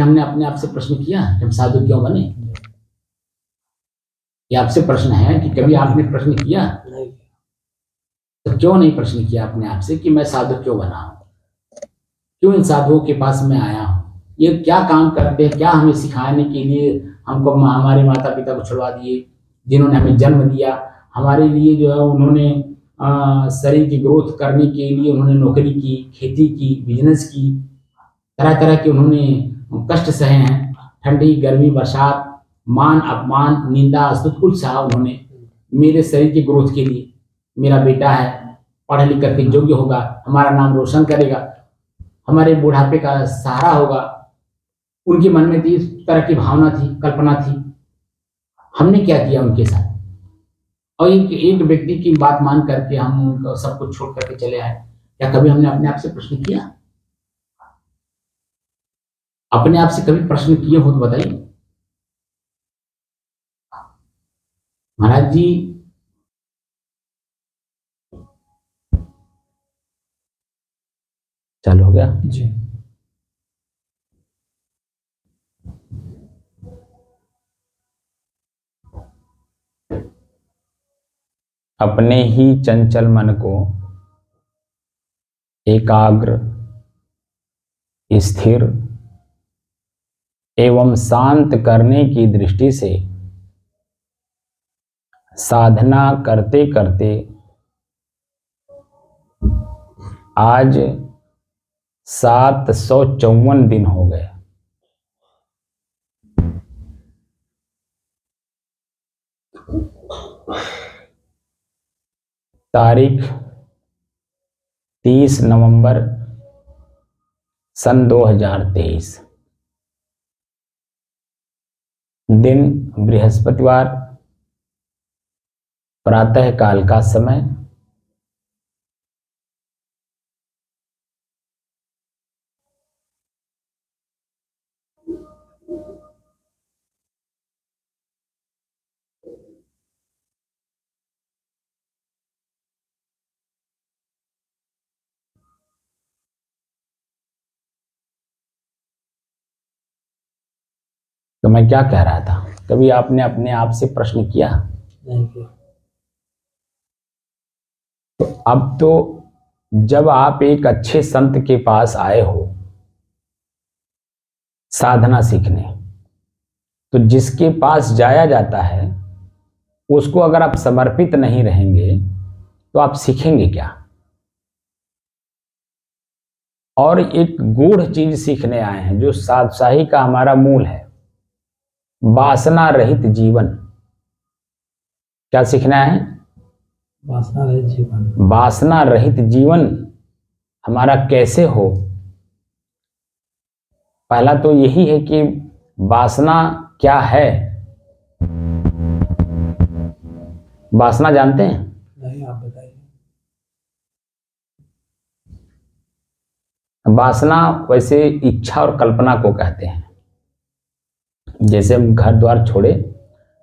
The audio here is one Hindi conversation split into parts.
हमने अपने आप से प्रश्न किया कि हम साधु क्यों बने? ये आपसे प्रश्न है कि कभी आपने प्रश्न किया? तो क्यों नहीं प्रश्न किया अपने आप से कि मैं साधु क्यों बना हूं, क्यों इन साधुओं के पास मैं आया हूं, ये क्या काम करते हैं, क्या हमें सिखाने के लिए हमको हमारे माता पिता को छुड़वा दिए, जिन्होंने हमें जन्म दिया, हमारे लिए जो है उन्होंने शरीर की ग्रोथ करने के लिए उन्होंने नौकरी की, खेती की, बिजनेस की, तरह तरह के उन्होंने कष्ट सहे हैं, ठंडी गर्मी बरसात, मान अपमान निंदा स्तुति कुल सहा उन्होंने मेरे शरीर की ग्रोथ के लिए। मेरा बेटा है, पढ़ लिख करके योग्य होगा, हमारा नाम रोशन करेगा, हमारे बुढ़ापे का सहारा होगा। उनके मन में इस तरह की भावना थी, कल्पना थी। हमने क्या किया उनके साथ? और एक व्यक्ति की बात मान करके हम उनको सब कुछ छोड़ करके चले आए। क्या कभी हमने अपने आप से प्रश्न किया? अपने आप से कभी प्रश्न किए हो तो बताइए। महाराज जी, चालू हो गया जी। अपने ही चंचल मन को एकाग्र, स्थिर एवं शांत करने की दृष्टि से साधना करते करते आज 754 दिन हो गए। तारीख 30 नवंबर सन 2023, दिन बृहस्पतिवार, प्रातः काल का समय। तो मैं क्या कह रहा था, कभी आपने अपने आप से प्रश्न किया? नहीं किया। तो अब तो जब आप एक अच्छे संत के पास आए हो साधना सीखने, तो जिसके पास जाया जाता है उसको अगर आप समर्पित नहीं रहेंगे तो आप सीखेंगे क्या? और एक गूढ़ चीज सीखने आए हैं जो साधुशाही का हमारा मूल है, वासना रहित जीवन। क्या सीखना है? वासना रहित जीवन। वासना रहित जीवन हमारा कैसे हो? पहला तो यही है कि वासना क्या है। वासना जानते हैं? नहीं, आप बताइए। वासना वैसे इच्छा और कल्पना को कहते हैं। जैसे हम घर द्वार छोड़े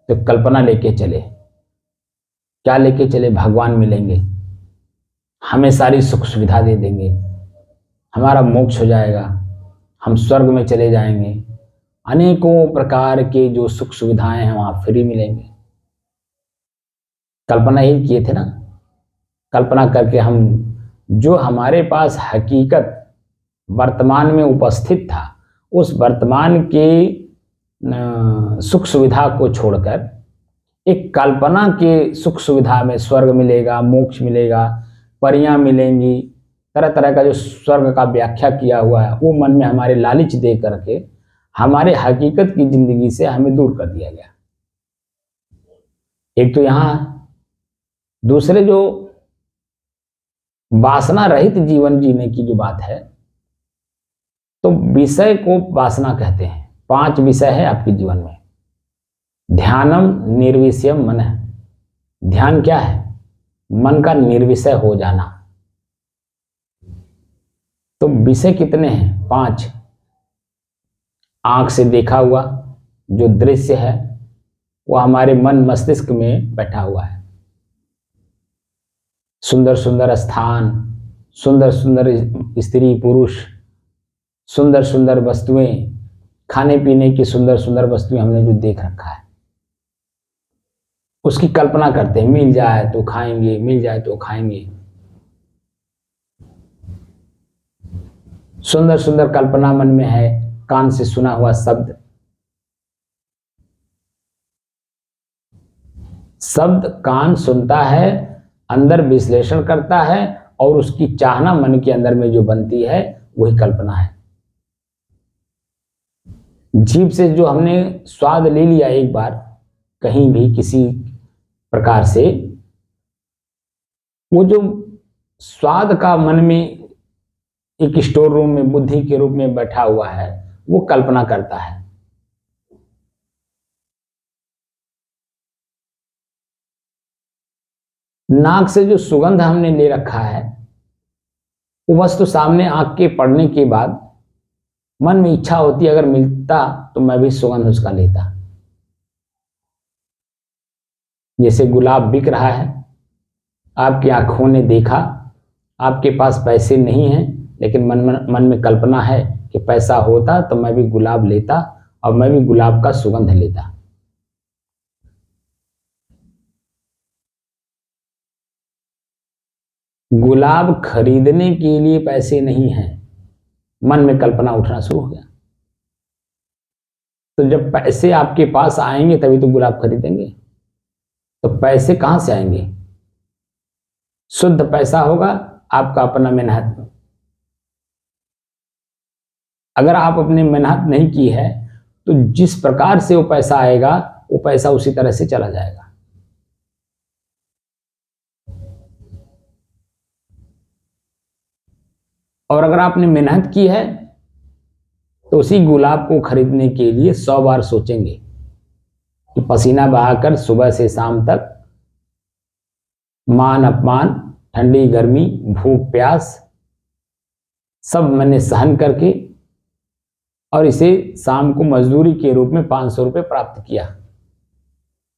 तो कल्पना लेके चले, क्या लेके चले? भगवान मिलेंगे, हमें सारी सुख सुविधा दे देंगे, हमारा मोक्ष हो जाएगा, हम स्वर्ग में चले जाएंगे, अनेकों प्रकार के जो सुख सुविधाएं हैं वहां फ्री मिलेंगे। कल्पना ही किए थे ना। कल्पना करके हम जो हमारे पास हकीकत वर्तमान में उपस्थित था उस वर्तमान के सुख सुविधा को छोड़कर एक कल्पना के सुख सुविधा में स्वर्ग मिलेगा, मोक्ष मिलेगा, परियां मिलेंगी, तरह तरह का जो स्वर्ग का व्याख्या किया हुआ है वो मन में हमारे लालच दे करके हमारे हकीकत की जिंदगी से हमें दूर कर दिया गया। एक तो यहां, दूसरे जो वासना रहित जीवन जीने की जो बात है, तो विषय को वासना कहते हैं। 5 विषय है आपके जीवन में। ध्यानम निर्विषयम मन है। ध्यान क्या है? मन का निर्विषय हो जाना। तो विषय कितने हैं? 5। आंख से देखा हुआ जो दृश्य है वो हमारे मन मस्तिष्क में बैठा हुआ है। सुंदर सुंदर स्थान, सुंदर सुंदर स्त्री पुरुष, सुंदर सुंदर वस्तुएं, खाने पीने की सुंदर सुंदर वस्तुएं हमने जो देख रखा है, उसकी कल्पना करते हैं, मिल जाए तो खाएंगे, मिल जाए तो खाएंगे। सुंदर सुंदर कल्पना मन में है, कान से सुना हुआ शब्द, शब्द कान सुनता है, अंदर विश्लेषण करता है और उसकी चाहना मन के अंदर में जो बनती है वही कल्पना है। जीभ से जो हमने स्वाद ले लिया एक बार कहीं भी किसी प्रकार से, वो जो स्वाद का मन में एक स्टोर रूम में बुद्धि के रूप में बैठा हुआ है, वो कल्पना करता है। नाक से जो सुगंध हमने ले रखा है, वो वस्तु सामने आंख के पड़ने के बाद मन में इच्छा होती है, अगर मिलता तो मैं भी सुगंध उसका लेता। जैसे गुलाब बिक रहा है, आपकी आंखों ने देखा, आपके पास पैसे नहीं हैं, लेकिन मन में कल्पना है कि पैसा होता तो मैं भी गुलाब लेता और मैं भी गुलाब का सुगंध लेता। गुलाब खरीदने के लिए पैसे नहीं हैं, मन में कल्पना उठना शुरू हो गया। तो जब पैसे आपके पास आएंगे तभी तो गुलाब खरीदेंगे। तो पैसे कहां से आएंगे? शुद्ध पैसा होगा आपका अपना मेहनत। अगर आप अपनी मेहनत नहीं की है तो जिस प्रकार से वो पैसा आएगा वो पैसा उसी तरह से चला जाएगा। और अगर आपने मेहनत की है तो उसी गुलाब को खरीदने के लिए 100 बार सोचेंगे कि पसीना बहाकर सुबह से शाम तक मान अपमान, ठंडी गर्मी, भूख प्यास सब मैंने सहन करके और इसे शाम को मजदूरी के रूप में 500 रुपये प्राप्त किया।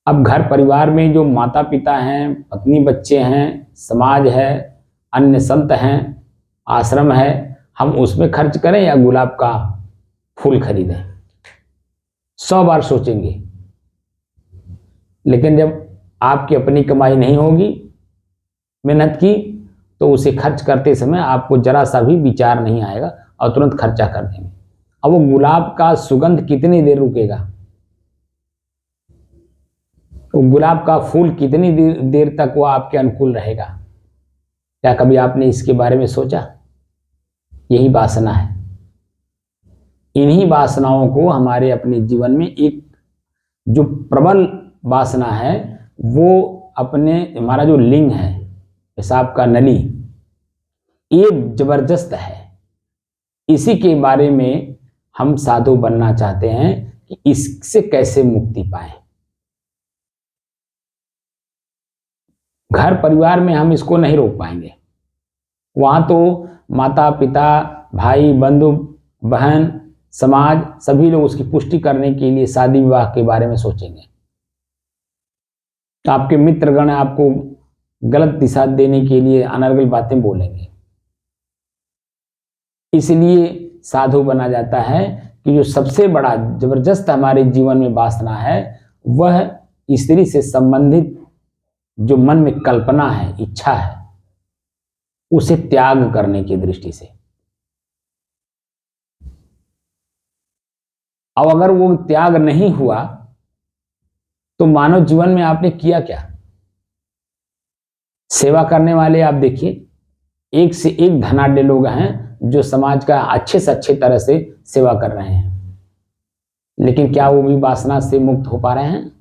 अब घर परिवार में जो माता पिता हैं, पत्नी बच्चे हैं, समाज है, अन्य संत हैं, आश्रम है, हम उसमें खर्च करें या गुलाब का फूल खरीदें? 100 बार सोचेंगे। लेकिन जब आपकी अपनी कमाई नहीं होगी, मेहनत की, तो उसे खर्च करते समय आपको जरा सा भी विचार नहीं आएगा और तुरंत खर्चा कर देंगे। अब वो गुलाब का सुगंध कितनी देर रुकेगा? वो गुलाब का फूल कितनी देर तक वो आपके अनुकूल रहेगा? क्या कभी आपने इसके बारे में सोचा? यही वासना है। इन्हीं वासनाओं को हमारे अपने जीवन में एक जो प्रबल वासना है, वो अपने हमारा जो लिंग है, पेशाब का नली, ये जबरदस्त है। इसी के बारे में हम साधु बनना चाहते हैं कि इससे कैसे मुक्ति पाएं। घर परिवार में हम इसको नहीं रोक पाएंगे। वहां तो माता पिता, भाई बंधु बहन, समाज, सभी लोग उसकी पुष्टि करने के लिए शादी विवाह के बारे में सोचेंगे। आपके मित्रगण आपको गलत दिशा देने के लिए अनर्गल बातें बोलेंगे। इसलिए साधु बना जाता है कि जो सबसे बड़ा जबरदस्त हमारे जीवन में वासना है, वह स्त्री से संबंधित जो मन में कल्पना है, इच्छा है, उसे त्याग करने की दृष्टि से। और अगर वो त्याग नहीं हुआ तो मानव जीवन में आपने किया क्या? सेवा करने वाले आप देखिए, एक से एक धनाढ्य लोग हैं जो समाज का अच्छे से अच्छे तरह से सेवा कर रहे हैं, लेकिन क्या वो भी वासना से मुक्त हो पा रहे हैं?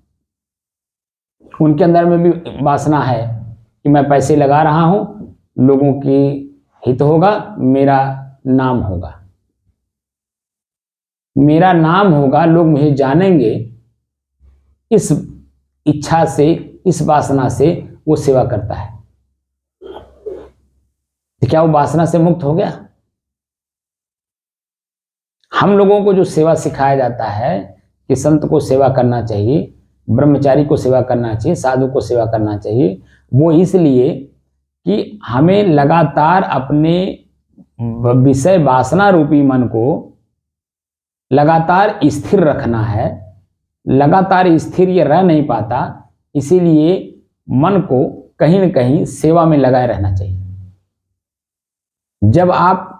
उनके अंदर में भी वासना है कि मैं पैसे लगा रहा हूं, लोगों की हित होगा, मेरा नाम होगा, मेरा नाम होगा, लोग मुझे जानेंगे। इस इच्छा से, इस वासना से वो सेवा करता है। तो क्या वो वासना से मुक्त हो गया? हम लोगों को जो सेवा सिखाया जाता है कि संत को सेवा करना चाहिए, ब्रह्मचारी को सेवा करना चाहिए, साधु को सेवा करना चाहिए, वो इसलिए कि हमें लगातार अपने विषय वासना रूपी मन को लगातार स्थिर रखना है। लगातार स्थिर ये रह नहीं पाता, इसीलिए मन को कहीं न कहीं सेवा में लगाए रहना चाहिए। जब आप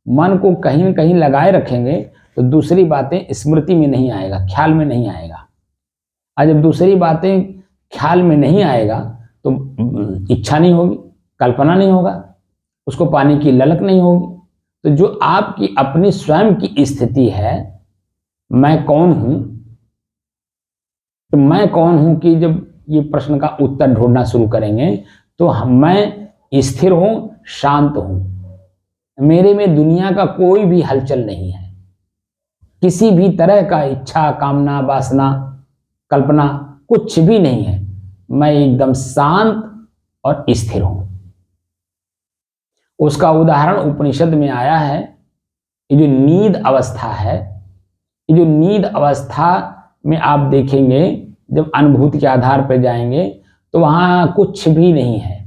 मन को कहीं न कहीं लगाए रखेंगे तो दूसरी बातें स्मृति में नहीं आएगा, ख्याल में नहीं आएगा। और जब दूसरी बातें ख्याल में नहीं आएगा तो इच्छा नहीं होगी, कल्पना नहीं होगा, उसको पाने की ललक नहीं होगी। तो जो आपकी अपनी स्वयं की स्थिति है, मैं कौन हूं, तो मैं कौन हूं कि जब ये प्रश्न का उत्तर ढूंढना शुरू करेंगे तो मैं स्थिर हूं, शांत हूं, मेरे में दुनिया का कोई भी हलचल नहीं है, किसी भी तरह का इच्छा, कामना, वासना, कल्पना कुछ भी नहीं है, मैं एकदम शांत और स्थिर हूं। उसका उदाहरण उपनिषद में आया है। ये जो नींद अवस्था है, ये जो नींद अवस्था में आप देखेंगे, जब अनुभूति के आधार पर जाएंगे तो वहां कुछ भी नहीं है,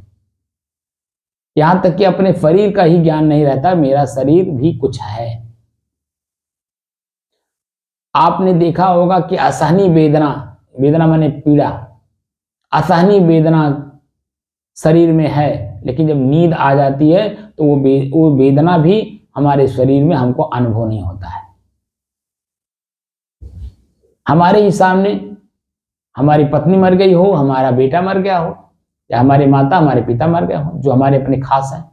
यहां तक कि अपने शरीर का ही ज्ञान नहीं रहता, मेरा शरीर भी कुछ है। आपने देखा होगा कि असहनीय वेदना, वेदना माने पीड़ा, असहनीय वेदना शरीर में है, लेकिन जब नींद आ जाती है तो वो वेदना भी हमारे शरीर में हमको अनुभव नहीं होता है। हमारे ही सामने हमारी पत्नी मर गई हो, हमारा बेटा मर गया हो, या हमारे माता, हमारे पिता मर गया हो, जो हमारे अपने खास हैं,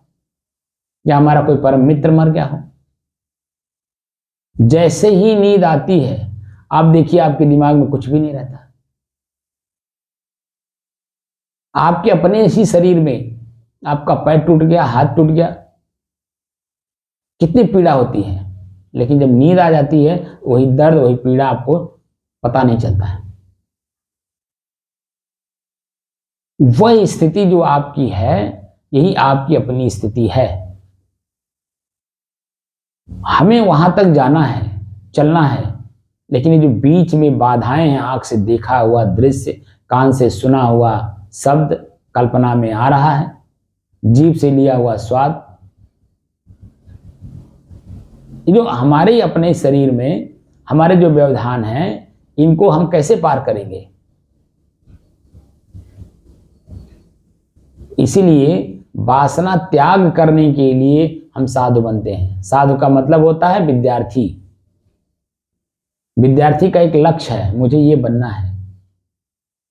या हमारा कोई परम मित्र मर गया हो, जैसे ही नींद आती है आप देखिए आपके दिमाग में कुछ भी नहीं रहता। आपके अपने इसी शरीर में आपका पैर टूट गया, हाथ टूट गया, कितनी पीड़ा होती है, लेकिन जब नींद आ जाती है वही दर्द, वही पीड़ा आपको पता नहीं चलता है। वह स्थिति जो आपकी है, यही आपकी अपनी स्थिति है। हमें वहां तक जाना है, चलना है, लेकिन ये जो बीच में बाधाएं हैं, आंख से देखा हुआ दृश्य, कान से सुना हुआ शब्द, कल्पना में आ रहा है, जीभ से लिया हुआ स्वाद, ये जो हमारे अपने शरीर में हमारे जो व्यवधान हैं, इनको हम कैसे पार करेंगे? इसीलिए वासना त्याग करने के लिए हम साधु बनते हैं। साधु का मतलब होता है विद्यार्थी। विद्यार्थी का एक लक्ष्य है, मुझे ये बनना है।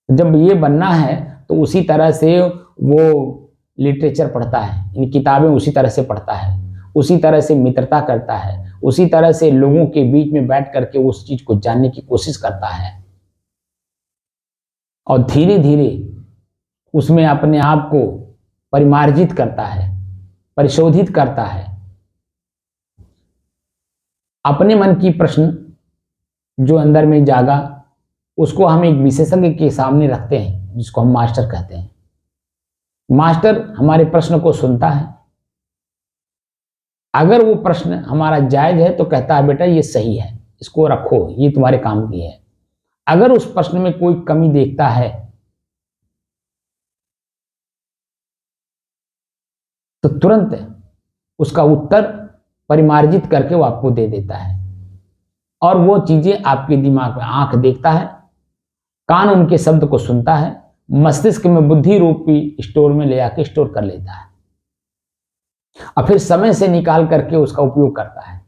जब ये बनना है तो उसी तरह से वो लिटरेचर पढ़ता है, इन किताबें उसी तरह से पढ़ता है, उसी तरह से मित्रता करता है, उसी तरह से लोगों के बीच में बैठ करके उस चीज को जानने की कोशिश करता है, और धीरे धीरे उसमें अपने आप को परिमार्जित करता है, परिशोधित करता है। अपने मन की प्रश्न जो अंदर में जागा, उसको हम एक विशेषज्ञ के सामने रखते हैं, जिसको हम मास्टर कहते हैं। मास्टर हमारे प्रश्न को सुनता है, अगर वो प्रश्न हमारा जायज है तो कहता है बेटा ये सही है, इसको रखो, ये तुम्हारे काम की है। अगर उस प्रश्न में कोई कमी देखता है तो तुरंत उसका उत्तर परिमार्जित करके वो आपको दे देता है, और वो चीजें आपके दिमाग में, आंख देखता है, कान उनके शब्द को सुनता है, मस्तिष्क में बुद्धि रूपी स्टोर में ले आके स्टोर कर लेता है, और फिर समय से निकाल करके उसका उपयोग करता है।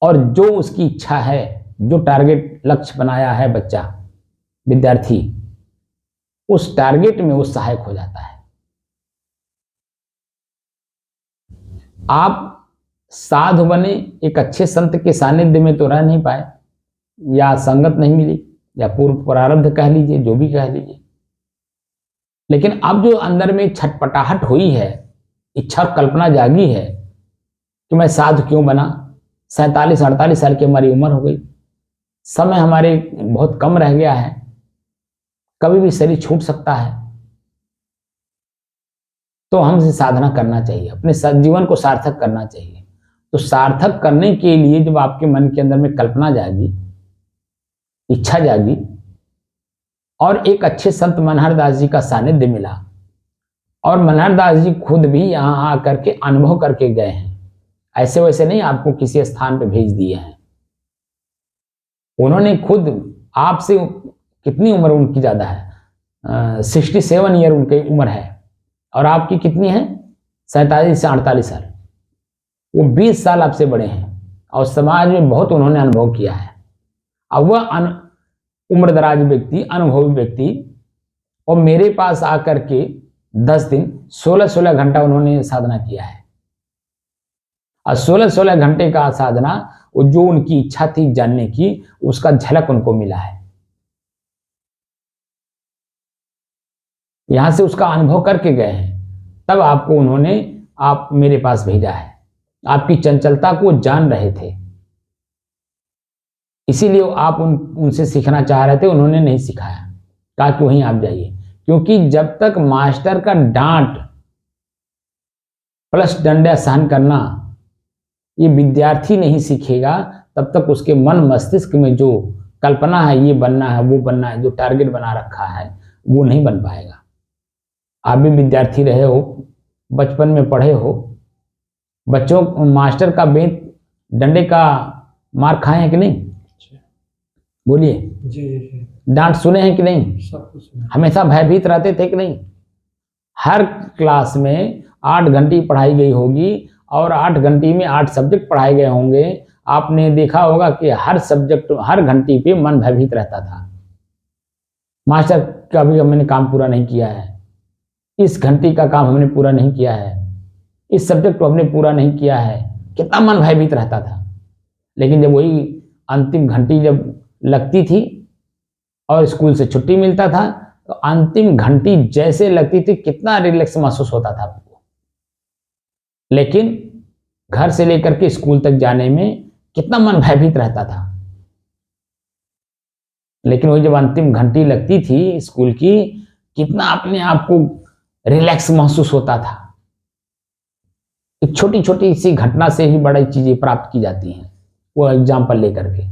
और जो उसकी इच्छा है, जो टारगेट लक्ष्य बनाया है बच्चा, विद्यार्थी, उस टारगेट में वो सहायक हो जाता है। आप साधु बने, एक अच्छे संत के सानिध्य में तो रह नहीं पाए, या संगत नहीं मिली, या पूर्व प्रारब्ध कह लीजिए, जो भी कह लीजिए, लेकिन अब जो अंदर में छटपटाहट हुई है, इच्छा और कल्पना जागी है कि मैं साधु क्यों बना। 47-48 साल की हमारी उम्र हो गई, समय हमारे बहुत कम रह गया है, कभी भी शरीर छूट सकता है, तो हमसे साधना करना चाहिए, अपने जीवन को सार्थक करना चाहिए। तो सार्थक करने के लिए जब आपके मन के अंदर में कल्पना जागी, इच्छा जागी, और एक अच्छे संत मनहर दास जी का सानिध्य मिला, और मनहर दास जी खुद भी यहाँ आकर के अनुभव करके गए हैं, ऐसे वैसे नहीं आपको किसी स्थान पे भेज दिए हैं, उन्होंने खुद आपसे कितनी उम्र उनकी ज़्यादा है, 67 ईयर उनकी उम्र है और आपकी कितनी है 47 से 48 साल। वो 20 साल आपसे बड़े हैं और समाज में बहुत उन्होंने अनुभव किया है। अब वह उम्रदराज व्यक्ति, अनुभवी व्यक्ति, और मेरे पास आकर के 10 दिन 16-16 घंटा उन्होंने साधना किया है। और 16-16 घंटे का साधना, वो जो उनकी इच्छा थी जानने की, उसका झलक उनको मिला है। यहां से उसका अनुभव करके गए हैं, तब आपको उन्होंने आप मेरे पास भेजा है। आपकी चंचलता को जान रहे थे, इसीलिए आप उनसे सीखना चाह रहे थे, उन्होंने नहीं सिखाया, कहा कि वहीं आप जाइए। क्योंकि जब तक मास्टर का डांट प्लस डंडा सहन करना ये विद्यार्थी नहीं सीखेगा, तब तक उसके मन मस्तिष्क में जो कल्पना है, ये बनना है, वो बनना है, जो टारगेट बना रखा है, वो नहीं बन पाएगा। आप भी विद्यार्थी रहे हो, बचपन में पढ़े हो, बच्चों मास्टर का बेंत डंडे का मार खाए हैं कि नहीं? बोलिए जी। डांट सुने हैं कि नहीं? सब कुछ सुना। हमेशा भयभीत रहते थे कि नहीं? हर क्लास में 8 घंटी पढ़ाई गई होगी और 8 घंटी में 8 सब्जेक्ट पढ़ाए गए होंगे। आपने देखा होगा कि हर सब्जेक्ट, हर घंटी पे मन भयभीत रहता था। मास्टर का भी हमने काम पूरा नहीं किया है, इस घंटी का काम हमने पूरा नहीं किया है, इस सब्जेक्ट को हमने पूरा नहीं किया है, कितना मन भयभीत रहता था। लेकिन जब वही अंतिम घंटी जब लगती थी और स्कूल से छुट्टी मिलता था, तो अंतिम घंटी जैसे लगती थी, कितना रिलैक्स महसूस होता था आपको। लेकिन घर से लेकर के स्कूल तक जाने में कितना मन भयभीत रहता था। लेकिन वही जब अंतिम घंटी लगती थी स्कूल की, कितना अपने आप को रिलैक्स महसूस होता था। एक छोटी छोटी सी घटना से ही बड़ी चीजें प्राप्त की जाती हैं, वो एग्जाम्पल लेकर के।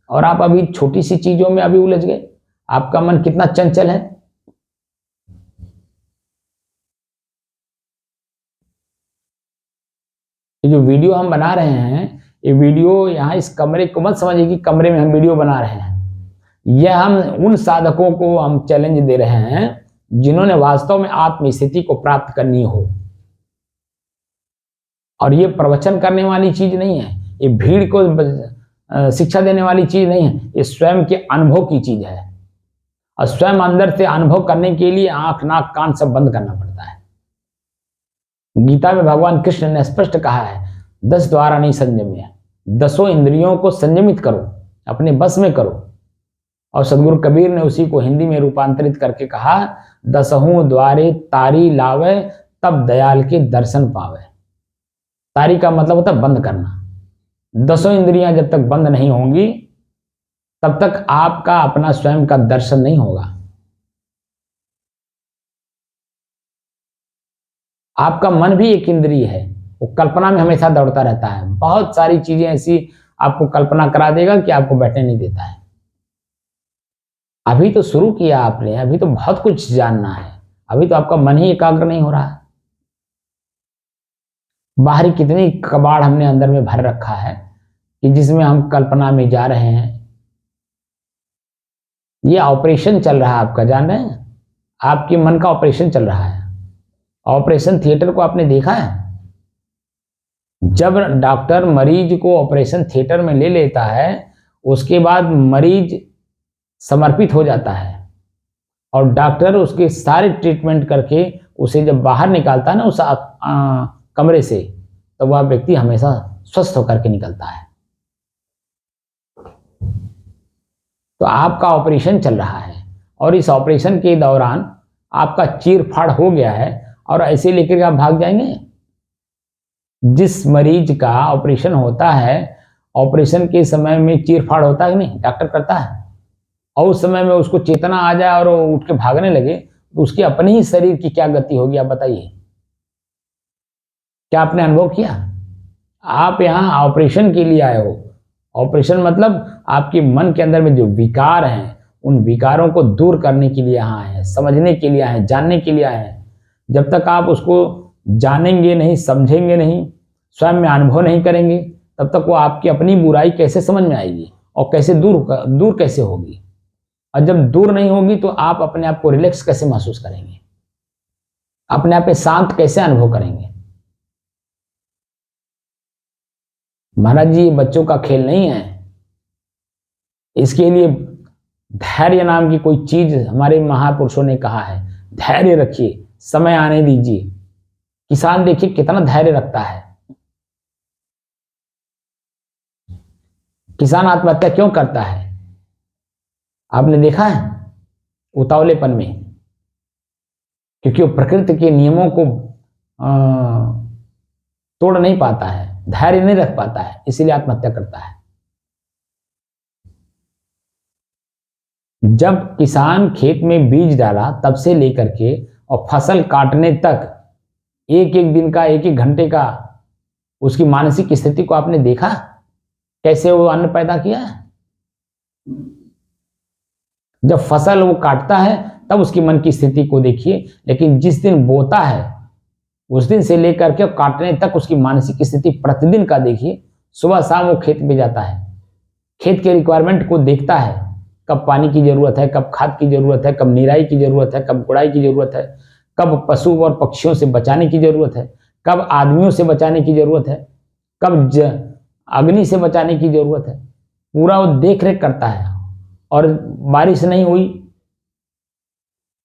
और आप अभी छोटी सी चीजों में अभी उलझ गए, आपका मन कितना चंचल है। ये जो वीडियो हम बना रहे हैं, ये वीडियो यहाँ इस कमरे को मत समझिए कि कमरे में हम वीडियो बना रहे हैं। यह हम उन साधकों को हम चैलेंज दे रहे हैं जिन्होंने वास्तव में आत्मस्थिति को प्राप्त करनी हो। और ये प्रवचन करने वाली चीज नहीं है, ये भीड़ को शिक्षा देने वाली चीज नहीं है, ये स्वयं के अनुभव की चीज है। और स्वयं अंदर से अनुभव करने के लिए आंख नाक कान सब बंद करना पड़ता है। गीता में भगवान कृष्ण ने स्पष्ट कहा है, 10 द्वारा नहीं संयम्य, 10 इंद्रियों को संयमित करो, अपने बस में करो। और सदगुरु कबीर ने उसी को हिंदी में रूपांतरित करके कहा, 10 द्वारे तारी लावे, तब दयाल के दर्शन पावे। तारी का मतलब होता है बंद करना। 10 इंद्रियां जब तक बंद नहीं होंगी, तब तक आपका अपना स्वयं का दर्शन नहीं होगा। आपका मन भी एक इंद्रिय है, वो कल्पना में हमेशा दौड़ता रहता है। बहुत सारी चीजें ऐसी आपको कल्पना करा देगा कि आपको बैठने नहीं देता है। अभी तो शुरू किया आपने, अभी तो बहुत कुछ जानना है, अभी तो आपका मन ही एकाग्र नहीं हो रहा है। बाहरी कितनी कबाड़ हमने अंदर में भर रखा है कि जिसमें हम कल्पना में जा रहे हैं। ये ऑपरेशन चल रहा है आपका, जान रहे हैं? आपके मन का ऑपरेशन चल रहा है। ऑपरेशन थिएटर को आपने देखा है? जब डॉक्टर मरीज को ऑपरेशन थिएटर में ले लेता है, उसके बाद मरीज समर्पित हो जाता है और डॉक्टर उसके सारे ट्रीटमेंट करके उसे जब बाहर निकालता है ना उस कमरे से, तो वह व्यक्ति हमेशा स्वस्थ होकर के निकलता है। तो आपका ऑपरेशन चल रहा है और इस ऑपरेशन के दौरान आपका चीर-फाड़ हो गया है और ऐसे लेकर आप भाग जाएंगे। जिस मरीज का ऑपरेशन होता है, ऑपरेशन के समय में चीर-फाड़ होता है कि नहीं? डॉक्टर करता है। और उस समय में उसको चेतना आ जाए और वो उठ के भागने लगे, तो उसके अपने ही शरीर की क्या गति होगी, आप बताइए। क्या आपने अनुभव किया? आप यहाँ ऑपरेशन के लिए आए हो। ऑपरेशन मतलब आपके मन के अंदर में जो विकार हैं, उन विकारों को दूर करने के लिए यहाँ आए हैं, समझने के लिए आए हैं, जानने के लिए आए हैं। जब तक आप उसको जानेंगे नहीं, समझेंगे नहीं, स्वयं में अनुभव नहीं करेंगे, तब तक वो आपकी अपनी बुराई कैसे समझ में आएगी। और कैसे दूर कैसे होगी? और जब दूर नहीं होगी तो आप अपने आप को रिलैक्स कैसे महसूस करेंगे? अपने आप में शांत कैसे अनुभव करेंगे? महाराज जी, ये बच्चों का खेल नहीं है। इसके लिए धैर्य नाम की कोई चीज हमारे महापुरुषों ने कहा है। धैर्य रखिए, समय आने दीजिए। किसान देखिए कितना धैर्य रखता है। किसान आत्महत्या क्यों करता है? आपने देखा है? उतावलेपन में, क्योंकि वो प्रकृति के नियमों को तोड़ नहीं पाता है, धैर्य नहीं रख पाता है, इसीलिए आत्महत्या करता है। जब किसान खेत में बीज डाला तब से लेकर के और फसल काटने तक एक एक दिन का, एक एक घंटे का उसकी मानसिक स्थिति को आपने देखा? कैसे वो अन्न पैदा किया? जब फसल वो काटता है तब उसकी मन की स्थिति को देखिए, लेकिन जिस दिन बोता है उस दिन से लेकर के काटने तक उसकी मानसिक स्थिति प्रतिदिन का देखिए। सुबह शाम वो खेत में जाता है, खेत के रिक्वायरमेंट को देखता है, कब पानी की जरूरत है, कब खाद की जरूरत है, कब निराई की जरूरत है, कब गुड़ाई की जरूरत है, कब पशु और पक्षियों से बचाने की जरूरत है, कब आदमियों से बचाने की जरूरत है, कब अग्नि से बचाने की जरूरत है। पूरा वो देख रेख करता है। और बारिश नहीं हुई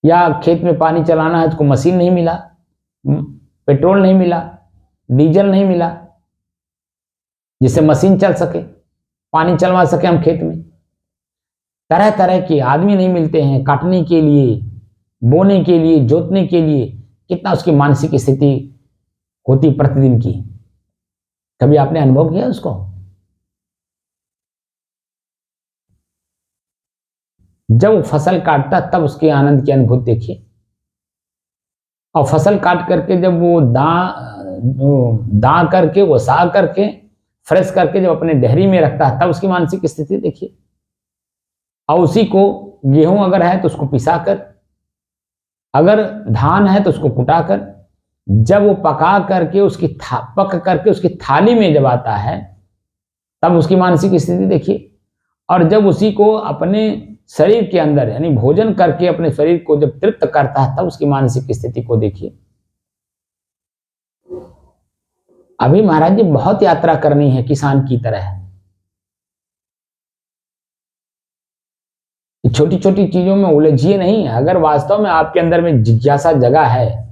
या खेत में पानी चलाना है तो मशीन नहीं मिला, पेट्रोल नहीं मिला, डीजल नहीं मिला, जिससे मशीन चल सके, पानी चलवा सके हम खेत में। तरह तरह के आदमी नहीं मिलते हैं काटने के लिए, बोने के लिए, जोतने के लिए। कितना उसकी मानसिक स्थिति होती प्रतिदिन की। कभी आपने अनुभव किया उसको? जब वो फसल काटता तब उसके आनंद की अनुभूति देखिए। और फसल काट करके जब वो दा करके, वो सा करके, फ्रेश करके जब अपने डेहरी में रखता है तब उसकी मानसिक स्थिति देखिए। और उसी को गेहूं अगर है तो उसको पिसा कर, अगर धान है तो उसको कुटा कर, जब वो पका करके पक करके उसकी थाली में जब आता है तब उसकी मानसिक स्थिति देखिए। और जब उसी को अपने शरीर के अंदर यानी भोजन करके अपने शरीर को जब तृप्त करता है तब उसकी मानसिक स्थिति को देखिए। अभी महाराज जी बहुत यात्रा करनी है किसान की तरह। छोटी छोटी चीजों में उलझिए नहीं। अगर वास्तव में आपके अंदर में जिज्ञासा जगह है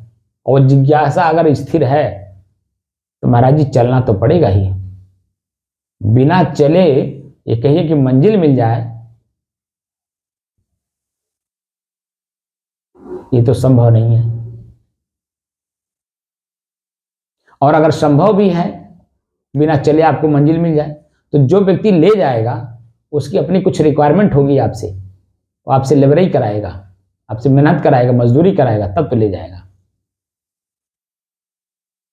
और जिज्ञासा अगर स्थिर है तो महाराज जी चलना तो पड़ेगा ही। बिना चले ये कहिए कि मंजिल मिल जाए, ये तो संभव नहीं है। और अगर संभव भी है बिना चले आपको मंजिल मिल जाए तो जो व्यक्ति ले जाएगा उसकी अपनी कुछ रिक्वायरमेंट होगी आपसे, वो आपसे लेबराई कराएगा, आपसे मेहनत कराएगा, मजदूरी कराएगा, तब तो ले जाएगा।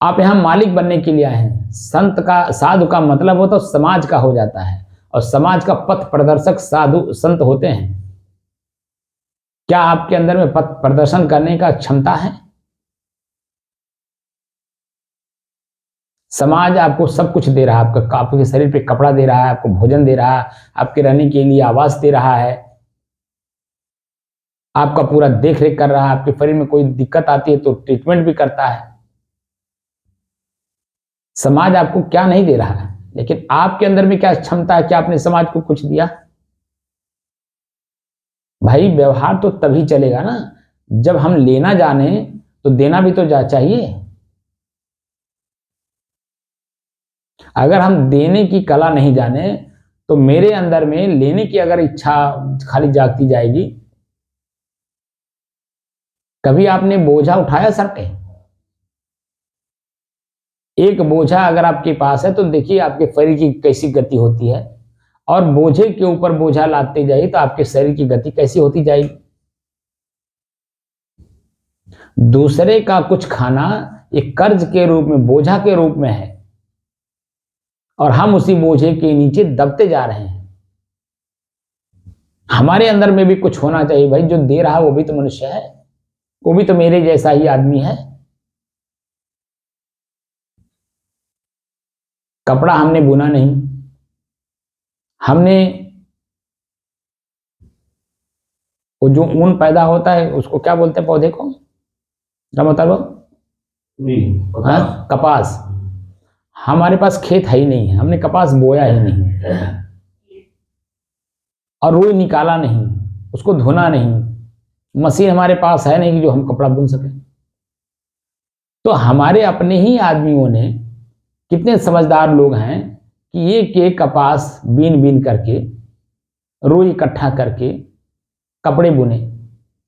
आप यहां मालिक बनने के लिए आए हैं। संत का, साधु का मतलब हो तो समाज का हो जाता है और समाज का पथ प्रदर्शक साधु संत होते हैं। क्या आपके अंदर में पथ प्रदर्शन करने का क्षमता है? समाज आपको सब कुछ दे रहा है, आपके शरीर पे कपड़ा दे रहा है, आपको भोजन दे रहा है, आपके रहने के लिए आवास दे रहा है, आपका पूरा देख रेख कर रहा है, आपके शरीर में कोई दिक्कत आती है तो ट्रीटमेंट भी करता है। समाज आपको क्या नहीं दे रहा है, लेकिन आपके अंदर में क्या क्षमता है? क्या आपने समाज को कुछ दिया? भाई व्यवहार तो तभी चलेगा ना जब हम लेना जाने तो देना भी तो चाहिए। अगर हम देने की कला नहीं जाने तो मेरे अंदर में लेने की अगर इच्छा खाली जागती जाएगी। कभी आपने बोझा उठाया सर पे? एक बोझा अगर आपके पास है तो देखिए आपके शरीर की कैसी गति होती है, और बोझे के ऊपर बोझा लाते जाइए तो आपके शरीर की गति कैसी होती जाएगी। दूसरे का कुछ खाना एक कर्ज के रूप में, बोझा के रूप में है, और हम उसी बोझे के नीचे दबते जा रहे हैं। हमारे अंदर में भी कुछ होना चाहिए भाई। जो दे रहा है वो भी तो मनुष्य है, वो भी तो मेरे जैसा ही आदमी है। कपड़ा हमने बुना नहीं, हमने वो जो ऊन पैदा होता है उसको क्या बोलते हैं पौधे को, रमोतर कपास। हमारे पास खेत है ही नहीं है, हमने कपास बोया ही नहीं और रुई निकाला नहीं, उसको धोना नहीं, मशीन हमारे पास है नहीं कि जो हम कपड़ा बुन सके। तो हमारे अपने ही आदमियों ने, कितने समझदार लोग हैं कि एक कपास बीन बीन करके, रुई इकट्ठा करके कपड़े बुने।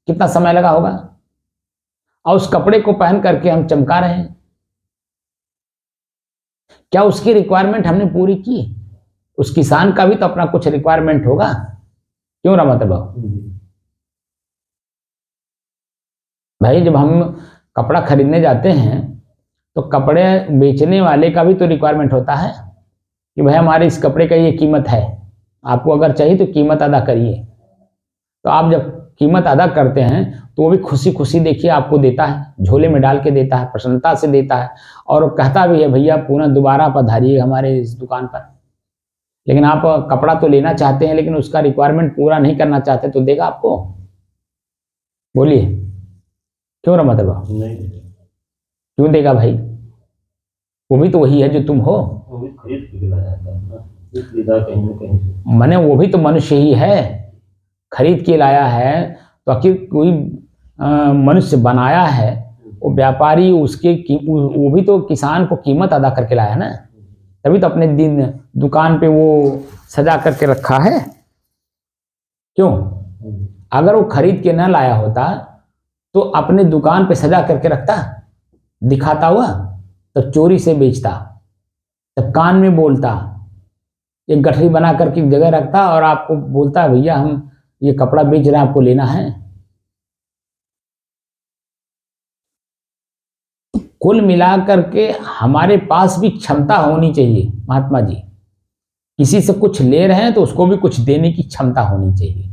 कितना समय लगा होगा, और उस कपड़े को पहन करके हम चमका रहे हैं। क्या उसकी रिक्वायरमेंट हमने पूरी की? उस किसान का भी तो अपना कुछ रिक्वायरमेंट होगा, क्यों रमत बाबू भाई? जब हम कपड़ा खरीदने जाते हैं तो कपड़े बेचने वाले का भी तो रिक्वायरमेंट होता है कि भाई हमारे इस कपड़े का ये कीमत है, आपको अगर चाहिए तो कीमत अदा करिए। तो आप जब कीमत अदा करते हैं तो वो भी खुशी खुशी देखिए आपको देता है, झोले में डाल के देता है, प्रसन्नता से देता है, और कहता भी है भैया पुनः दोबारा पधारिए हमारे इस दुकान पर। लेकिन आप कपड़ा तो लेना चाहते हैं लेकिन उसका रिक्वायरमेंट पूरा नहीं करना चाहते, तो देगा आपको? बोलिए, क्यों रमत बाबू? क्यों देगा भाई? वो भी तो वही है जो तुम हो, वो भी खरीद के लाया था ना, खरीदा कहीं न कहीं से। माने वो भी तो मनुष्य ही है, खरीद के लाया है। तो आखिर कोई मनुष्य बनाया है, वो व्यापारी उसके वो भी तो किसान को कीमत अदा करके लाया ना, तभी तो अपने दिन दुकान पे वो सजा करके रखा है। क्यों? अगर वो खरीद के ना लाया होता तो अपने दुकान पे सजा करके रखता, दिखाता हुआ, तब चोरी से बेचता, तब कान में बोलता, एक गठरी बना करके जगह रखता और आपको बोलता भैया हम ये कपड़ा बेच रहे हैं, आपको लेना है। कुल मिलाकर के हमारे पास भी क्षमता होनी चाहिए महात्मा जी, किसी से कुछ ले रहे हैं तो उसको भी कुछ देने की क्षमता होनी चाहिए।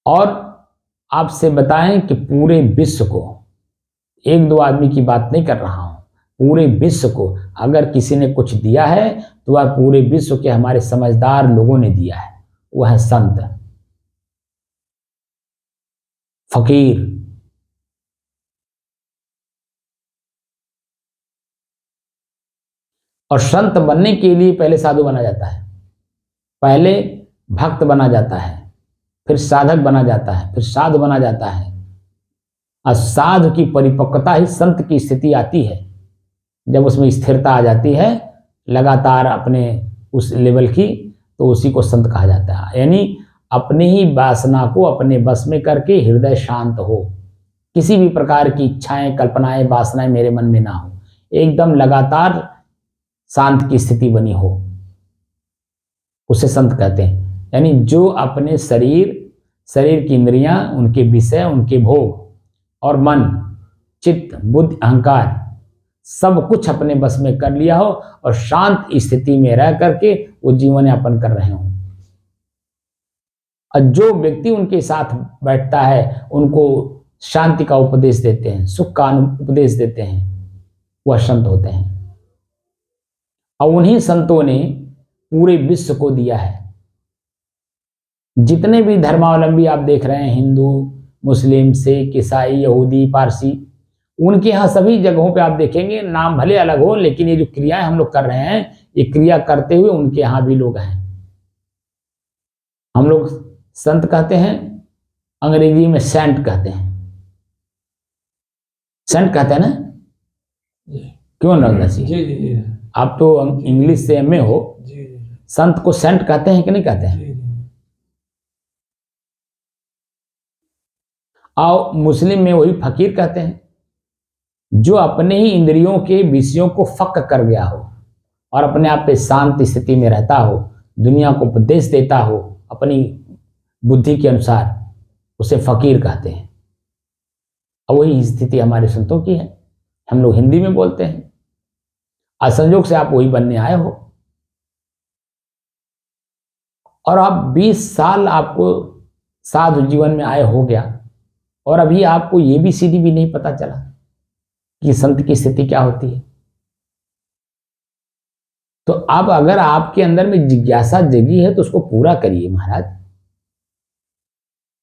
और आपसे बताएं कि पूरे विश्व को, एक दो आदमी की बात नहीं कर रहा हूं, पूरे विश्व को अगर किसी ने कुछ दिया है तो वह पूरे विश्व के हमारे समझदार लोगों ने दिया है। वह है संत, फकीर। और संत बनने के लिए पहले साधु बना जाता है, पहले भक्त बना जाता है, फिर साधक बना जाता है, फिर साधु बना जाता है। और साधु की परिपक्वता ही संत की स्थिति आती है, जब उसमें स्थिरता आ जाती है लगातार अपने उस लेवल की, तो उसी को संत कहा जाता है। यानी अपने ही वासना को अपने बस में करके हृदय शांत हो, किसी भी प्रकार की इच्छाएं, कल्पनाएं, वासनाएं मेरे मन में ना हो, एकदम लगातार शांत की स्थिति बनी हो, उसे संत कहते हैं। यानी जो अपने शरीर की इंद्रियां, उनके विषय, उनके भोग और मन, चित्त, बुद्धि, अहंकार सब कुछ अपने बस में कर लिया हो और शांत स्थिति में रह करके वो जीवन यापन कर रहे हो। और जो व्यक्ति उनके साथ बैठता है उनको शांति का उपदेश देते हैं, सुख का उपदेश देते हैं, वह संत होते हैं। और उन्हीं संतों ने पूरे विश्व को दिया है। जितने भी धर्मावलंबी आप देख रहे हैं, हिंदू, मुस्लिम, सिख, ईसाई, यहूदी, पारसी, उनके यहाँ सभी जगहों पे आप देखेंगे, नाम भले अलग हो लेकिन ये जो क्रियाएं हम लोग कर रहे हैं, ये क्रिया करते हुए उनके यहाँ भी लोग हैं। हम लोग संत कहते हैं, अंग्रेजी में सेंट कहते हैं, सेंट कहते हैं ना, क्यों नंदा जी? आप तो इंग्लिश से एमए हो, संत को सेंट कहते हैं कि नहीं कहते हैं? और मुस्लिम में वही फकीर कहते हैं, जो अपने ही इंद्रियों के विषयों को फक कर गया हो और अपने आप पे शांत स्थिति में रहता हो, दुनिया को उपदेश देता हो अपनी बुद्धि के अनुसार, उसे फकीर कहते हैं। और वही स्थिति हमारे संतों की है। हम लोग हिंदी में बोलते हैं, असंजोग से आप वही बनने आए हो। और आप 20 साल आपको साधु जीवन में आए हो गया और अभी आपको ये भी सीधी भी नहीं पता चला कि संत की स्थिति क्या होती है। तो अब अगर आपके अंदर में जिज्ञासा जगी है तो उसको पूरा करिए महाराज।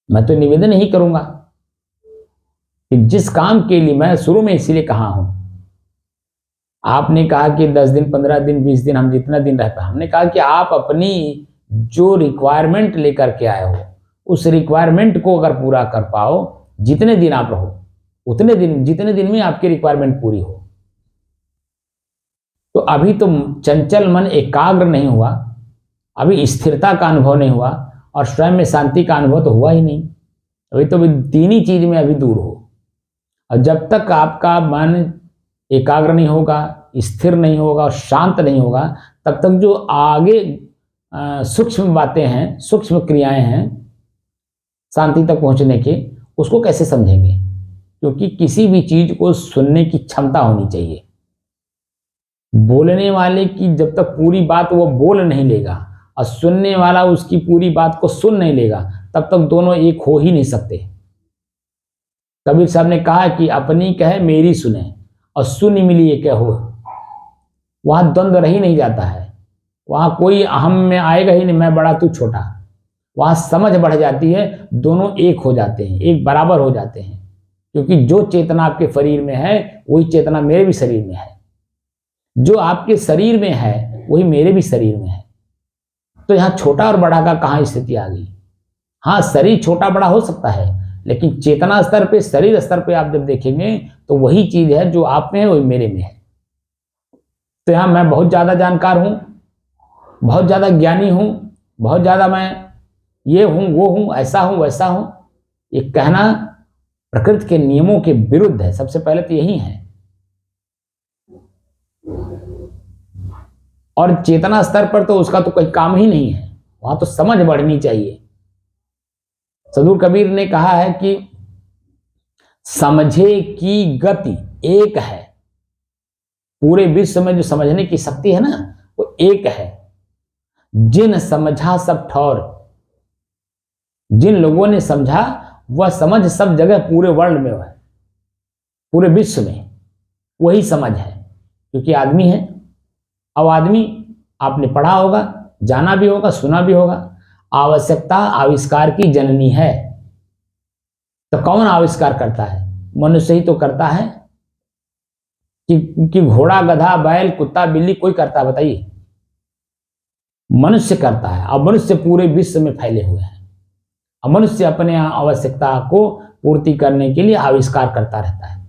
मैं तो निवेदन ही करूंगा कि जिस काम के लिए मैं शुरू में इसीलिए कहा हूं, आपने कहा कि 10 दिन 15 दिन 20 दिन हम जितना दिन रह पाए, हमने कहा कि आप अपनी जो रिक्वायरमेंट लेकर के आए हो उस रिक्वायरमेंट को अगर पूरा कर पाओ, जितने दिन आप रहो उतने दिन, जितने दिन में आपकी रिक्वायरमेंट पूरी हो। तो अभी तो चंचल मन एकाग्र नहीं हुआ, अभी स्थिरता का अनुभव नहीं हुआ और स्वयं में शांति का अनुभव तो हुआ ही नहीं। अभी तो तीन ही चीज में अभी दूर हो। और जब तक आपका मन एकाग्र नहीं होगा, स्थिर नहीं होगा और शांत नहीं होगा, तब तक जो आगे सूक्ष्म बातें हैं, सूक्ष्म क्रियाएं हैं शांति तक पहुंचने के, उसको कैसे समझेंगे? क्योंकि किसी भी चीज को सुनने की क्षमता होनी चाहिए। बोलने वाले की जब तक पूरी बात वो बोल नहीं लेगा और सुनने वाला उसकी पूरी बात को सुन नहीं लेगा, तब तक दोनों एक हो ही नहीं सकते। कबीर साहब ने कहा कि अपनी कहे मेरी सुने और सुन मिलिए कहो, वहां द्वंद्व रह ही नहीं जाता है, वहां कोई अहम में आएगा ही नहीं, मैं बड़ा तू छोटा। वहां समझ बढ़ जाती है, दोनों एक हो जाते हैं, एक बराबर हो जाते हैं। क्योंकि जो चेतना आपके शरीर में है वही चेतना मेरे भी शरीर में है, जो आपके शरीर में है वही मेरे भी शरीर में है। तो यहां छोटा और बड़ा का कहां स्थिति आ गई? हाँ, शरीर छोटा बड़ा हो सकता है, लेकिन चेतना स्तर पे, शरीर स्तर पे आप जब देखेंगे तो वही चीज है जो आप में है वही मेरे में है। तो यहां मैं बहुत ज्यादा जानकार हूं, बहुत ज्यादा ज्ञानी हूं, बहुत ज्यादा मैं ये हूं वो हूं, ऐसा हूं वैसा हूं, ये कहना प्रकृति के नियमों के विरुद्ध है। सबसे पहले तो यही है। और चेतना स्तर पर तो उसका तो कोई काम ही नहीं है, वहां तो समझ बढ़नी चाहिए। सदगुरु कबीर ने कहा है कि समझे की गति एक है। पूरे विश्व में जो समझने की शक्ति है ना, वो एक है। जिन समझा सब ठौर, जिन लोगों ने समझा वह समझ सब जगह पूरे वर्ल्ड में है, पूरे विश्व में वही समझ है। क्योंकि आदमी है। अब आदमी, आपने पढ़ा होगा, जाना भी होगा, सुना भी होगा, आवश्यकता आविष्कार की जननी है। तो कौन आविष्कार करता है? मनुष्य ही तो करता है। कि घोड़ा गधा बैल कुत्ता बिल्ली कोई करता है? बताइए। मनुष्य करता है। अब मनुष्य पूरे विश्व में फैले हुए हैं। अब मनुष्य अपने आवश्यकता को पूर्ति करने के लिए आविष्कार करता रहता है।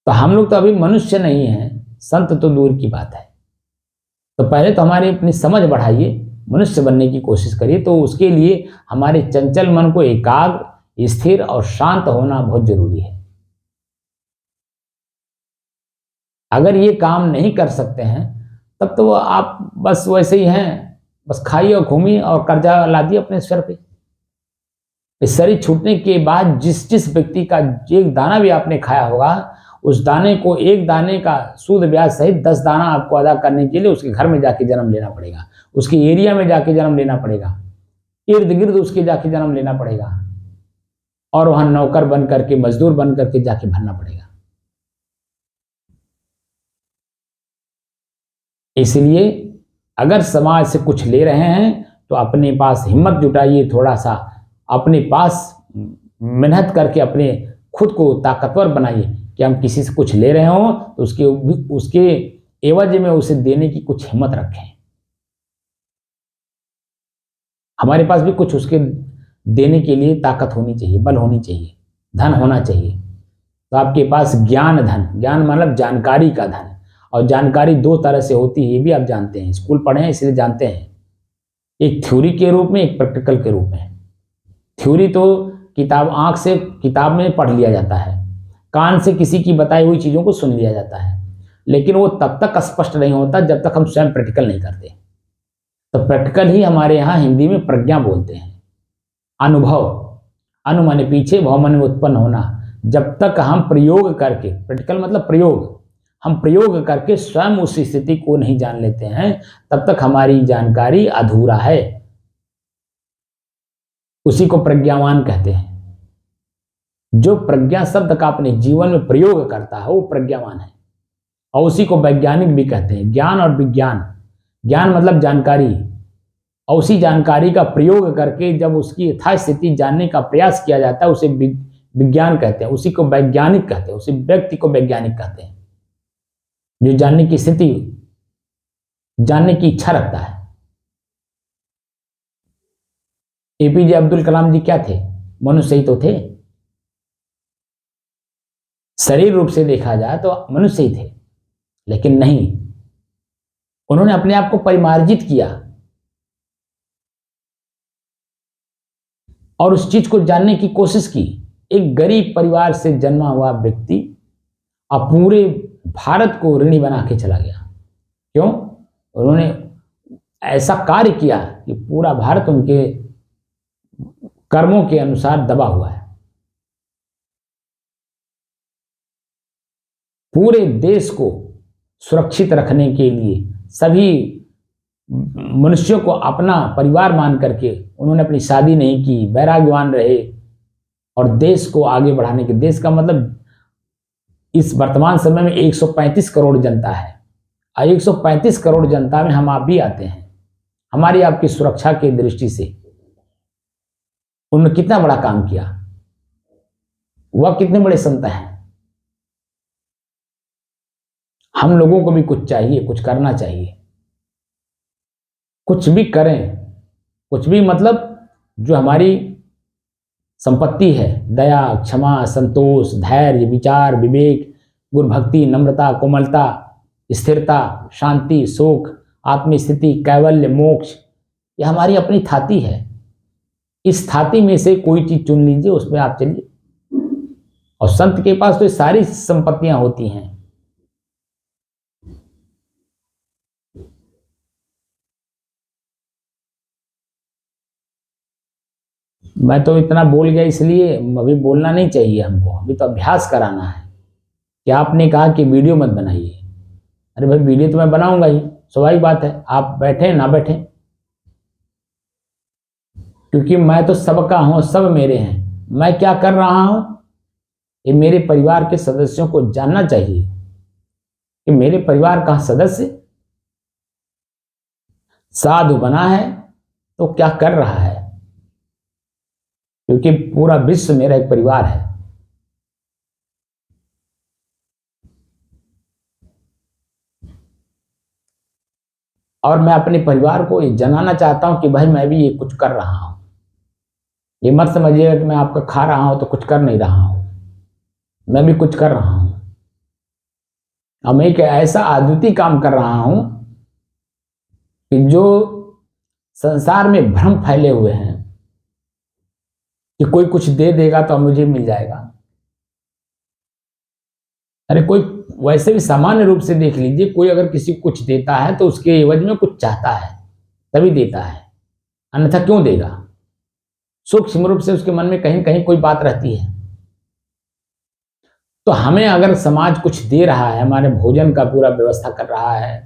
तो हम लोग तो अभी मनुष्य नहीं हैं, संत तो दूर की बात है। तो पहले तो हमारी अपनी समझ बढ़ाइए, मनुष्य बनने की कोशिश करिए। तो उसके लिए हमारे चंचल मन को एकाग्र, स्थिर और शांत होना बहुत जरूरी है। अगर ये काम नहीं कर सकते हैं तब तो आप बस वैसे ही हैं, बस खाइए और घूमिए और कर्जा ला दिए अपने सर पे। इस शरीर छूटने के बाद जिस जिस व्यक्ति का एक दाना भी आपने खाया होगा, उस दाने को, एक दाने का सूद ब्याज सहित 10 दाना आपको अदा करने के लिए उसके घर में जाके जन्म लेना पड़ेगा, उसके एरिया में जाके जन्म लेना पड़ेगा, इर्द गिर्द उसके जाके जन्म लेना पड़ेगा और वहां नौकर बन करके, मजदूर बन करके जाके भरना पड़ेगा। इसलिए अगर समाज से कुछ ले रहे हैं तो अपने पास हिम्मत जुटाइए, थोड़ा सा अपने पास मेहनत करके अपने खुद को ताकतवर बनाइए कि हम किसी से कुछ ले रहे हों तो उसके एवज में उसे देने की कुछ हिम्मत रखें। हमारे पास भी कुछ उसके देने के लिए ताकत होनी चाहिए, बल होनी चाहिए, धन होना चाहिए। तो आपके पास ज्ञान धन, ज्ञान मतलब जानकारी का धन, और जानकारी 2 तरह से होती है, ये भी आप जानते हैं, स्कूल पढ़े हैं इसलिए जानते हैं। एक थ्योरी के रूप में, एक प्रैक्टिकल के रूप में। थ्योरी तो किताब, आंख से किताब में पढ़ लिया जाता है, कान से किसी की बताई हुई चीज़ों को सुन लिया जाता है, लेकिन वो तब तक स्पष्ट नहीं होता जब तक हम स्वयं प्रैक्टिकल नहीं करते। तो प्रैक्टिकल ही हमारे यहाँ हिंदी में प्रज्ञा बोलते हैं। अनुभव, अनु माने पीछे, भव माने उत्पन्न होना। जब तक हम प्रयोग करके, प्रैक्टिकल मतलब प्रयोग, हम प्रयोग करके स्वयं उस स्थिति को नहीं जान लेते हैं, तब तक हमारी जानकारी अधूरा है। उसी को प्रज्ञावान कहते हैं। जो प्रज्ञा शब्द का अपने जीवन में प्रयोग करता है वो प्रज्ञावान है। और उसी को वैज्ञानिक भी कहते हैं। ज्ञान और विज्ञान, ज्ञान मतलब जानकारी, और उसी जानकारी का प्रयोग करके जब उसकी यथास्थिति जानने का प्रयास किया जाता है, उसे विज्ञान कहते हैं, उसी को वैज्ञानिक कहते हैं, उसी व्यक्ति को वैज्ञानिक कहते हैं जो जानने की स्थिति, जानने की इच्छा रखता है। एपीजे अब्दुल कलाम जी क्या थे? मनुष्य ही तो थे। शरीर रूप से देखा जाए तो मनुष्य ही थे, लेकिन नहीं, उन्होंने अपने आप को परिमार्जित किया और उस चीज को जानने की कोशिश की। एक गरीब परिवार से जन्मा हुआ व्यक्ति अब पूरे भारत को ऋणी बना के चला गया। क्यों? उन्होंने ऐसा कार्य किया कि पूरा भारत उनके कर्मों के अनुसार दबा हुआ है। पूरे देश को सुरक्षित रखने के लिए सभी मनुष्यों को अपना परिवार मान करके उन्होंने अपनी शादी नहीं की, वैराग्यवान रहे और देश को आगे बढ़ाने के, देश का मतलब इस वर्तमान समय में 135 करोड़ जनता है और 135 करोड़ जनता में हम आप भी आते हैं। हमारी आपकी सुरक्षा की दृष्टि से उन्होंने कितना बड़ा काम किया, वह कितने बड़े संत हैं। हम लोगों को भी कुछ चाहिए, कुछ करना चाहिए, कुछ भी करें, कुछ भी मतलब जो हमारी संपत्ति है, दया, क्षमा, संतोष, धैर्य, विचार, विवेक, गुरु भक्ति, नम्रता, कोमलता, स्थिरता, शांति, सुख, आत्मस्थिति, कैवल्य, मोक्ष, यह हमारी अपनी थाती है। इस थाती में से कोई चीज चुन लीजिए, उसमें आप चलिए। और संत के पास तो ये सारी संपत्तियां होती हैं। मैं तो इतना बोल गया, इसलिए अभी बोलना नहीं चाहिए हमको, अभी तो अभ्यास कराना है। कि आपने कहा कि वीडियो मत बनाइए, अरे भाई वीडियो तो मैं बनाऊंगा ही, स्वाभाविक बात है, आप बैठे ना बैठे, क्योंकि मैं तो सबका हूं, सब मेरे हैं। मैं क्या कर रहा हूं ये मेरे परिवार के सदस्यों को जानना चाहिए कि मेरे परिवार का सदस्य साधु बना है तो क्या कर रहा है, क्योंकि पूरा विश्व मेरा एक परिवार है। और मैं अपने परिवार को ये जनाना चाहता हूं कि भाई मैं भी ये कुछ कर रहा हूं। ये मत समझिएगा कि मैं आपका खा रहा हूं तो कुछ कर नहीं रहा हूं, मैं भी कुछ कर रहा हूं। और मैं एक ऐसा अद्वितीय काम कर रहा हूं कि जो संसार में भ्रम फैले हुए हैं कि कोई कुछ दे देगा तो मुझे मिल जाएगा। अरे कोई वैसे भी सामान्य रूप से देख लीजिए, कोई अगर किसी को कुछ देता है तो उसके एवज में कुछ चाहता है तभी देता है, अन्यथा क्यों देगा। सूक्ष्म रूप से उसके मन में कहीं कहीं कोई बात रहती है। तो हमें अगर समाज कुछ दे रहा है, हमारे भोजन का पूरा व्यवस्था कर रहा है,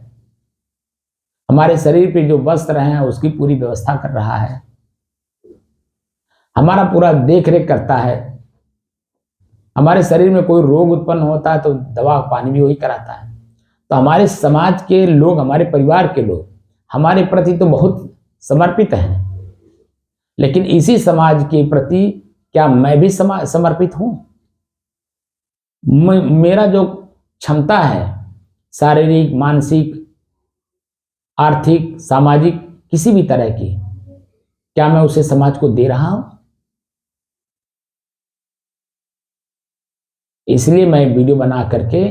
हमारे शरीर पे जो वस्त्र हैं उसकी पूरी व्यवस्था कर रहा है, हमारा पूरा देख रेख करता है, हमारे शरीर में कोई रोग उत्पन्न होता है तो दवा पानी भी वही कराता है, तो हमारे समाज के लोग, हमारे परिवार के लोग हमारे प्रति तो बहुत समर्पित हैं। लेकिन इसी समाज के प्रति क्या मैं भी समर्पित हूं? मेरा जो क्षमता है शारीरिक, मानसिक, आर्थिक, सामाजिक, किसी भी तरह की, क्या मैं उसे समाज को दे रहा हूं? इसलिए मैं वीडियो बना करके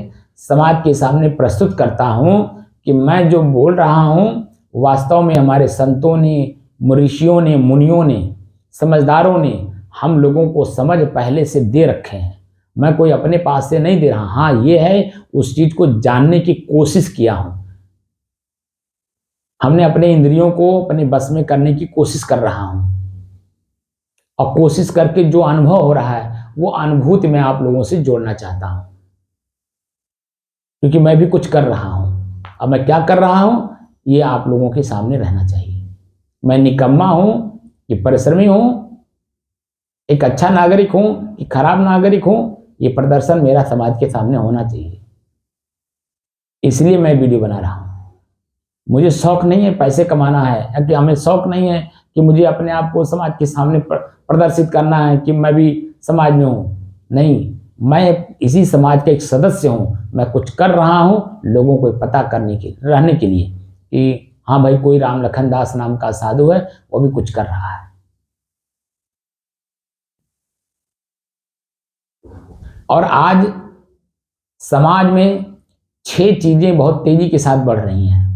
समाज के सामने प्रस्तुत करता हूं कि मैं जो बोल रहा हूं वास्तव में हमारे संतों ने, ऋषियों ने, मुनियों ने, समझदारों ने हम लोगों को समझ पहले से दे रखे हैं। मैं कोई अपने पास से नहीं दे रहा। हाँ, ये है उस चीज को जानने की कोशिश किया हूं। हमने अपने इंद्रियों को अपने बस में करने की कोशिश कर रहा हूं और कोशिश करके जो अनुभव हो रहा है वो अनुभूति मैं आप लोगों से जोड़ना चाहता हूं, क्योंकि मैं भी कुछ कर रहा हूं। अब मैं क्या कर रहा हूं ये आप लोगों के सामने रहना चाहिए। मैं निकम्मा हूं कि परिश्रमी हूं, एक अच्छा नागरिक हूं कि खराब नागरिक हूं, ये प्रदर्शन मेरा समाज के सामने होना चाहिए। इसलिए मैं वीडियो बना रहा हूं। मुझे शौक नहीं है पैसे कमाना है, या कि हमें शौक नहीं है कि मुझे अपने आप को समाज के सामने प्रदर्शित करना है कि मैं भी समाज में हूँ। नहीं, मैं इसी समाज का एक सदस्य हूँ। मैं कुछ कर रहा हूँ लोगों को पता करने के रहने के लिए कि हाँ भाई, कोई राम लखन दास नाम का साधु है, वो भी कुछ कर रहा है। और आज समाज में 6 चीजें बहुत तेजी के साथ बढ़ रही हैं।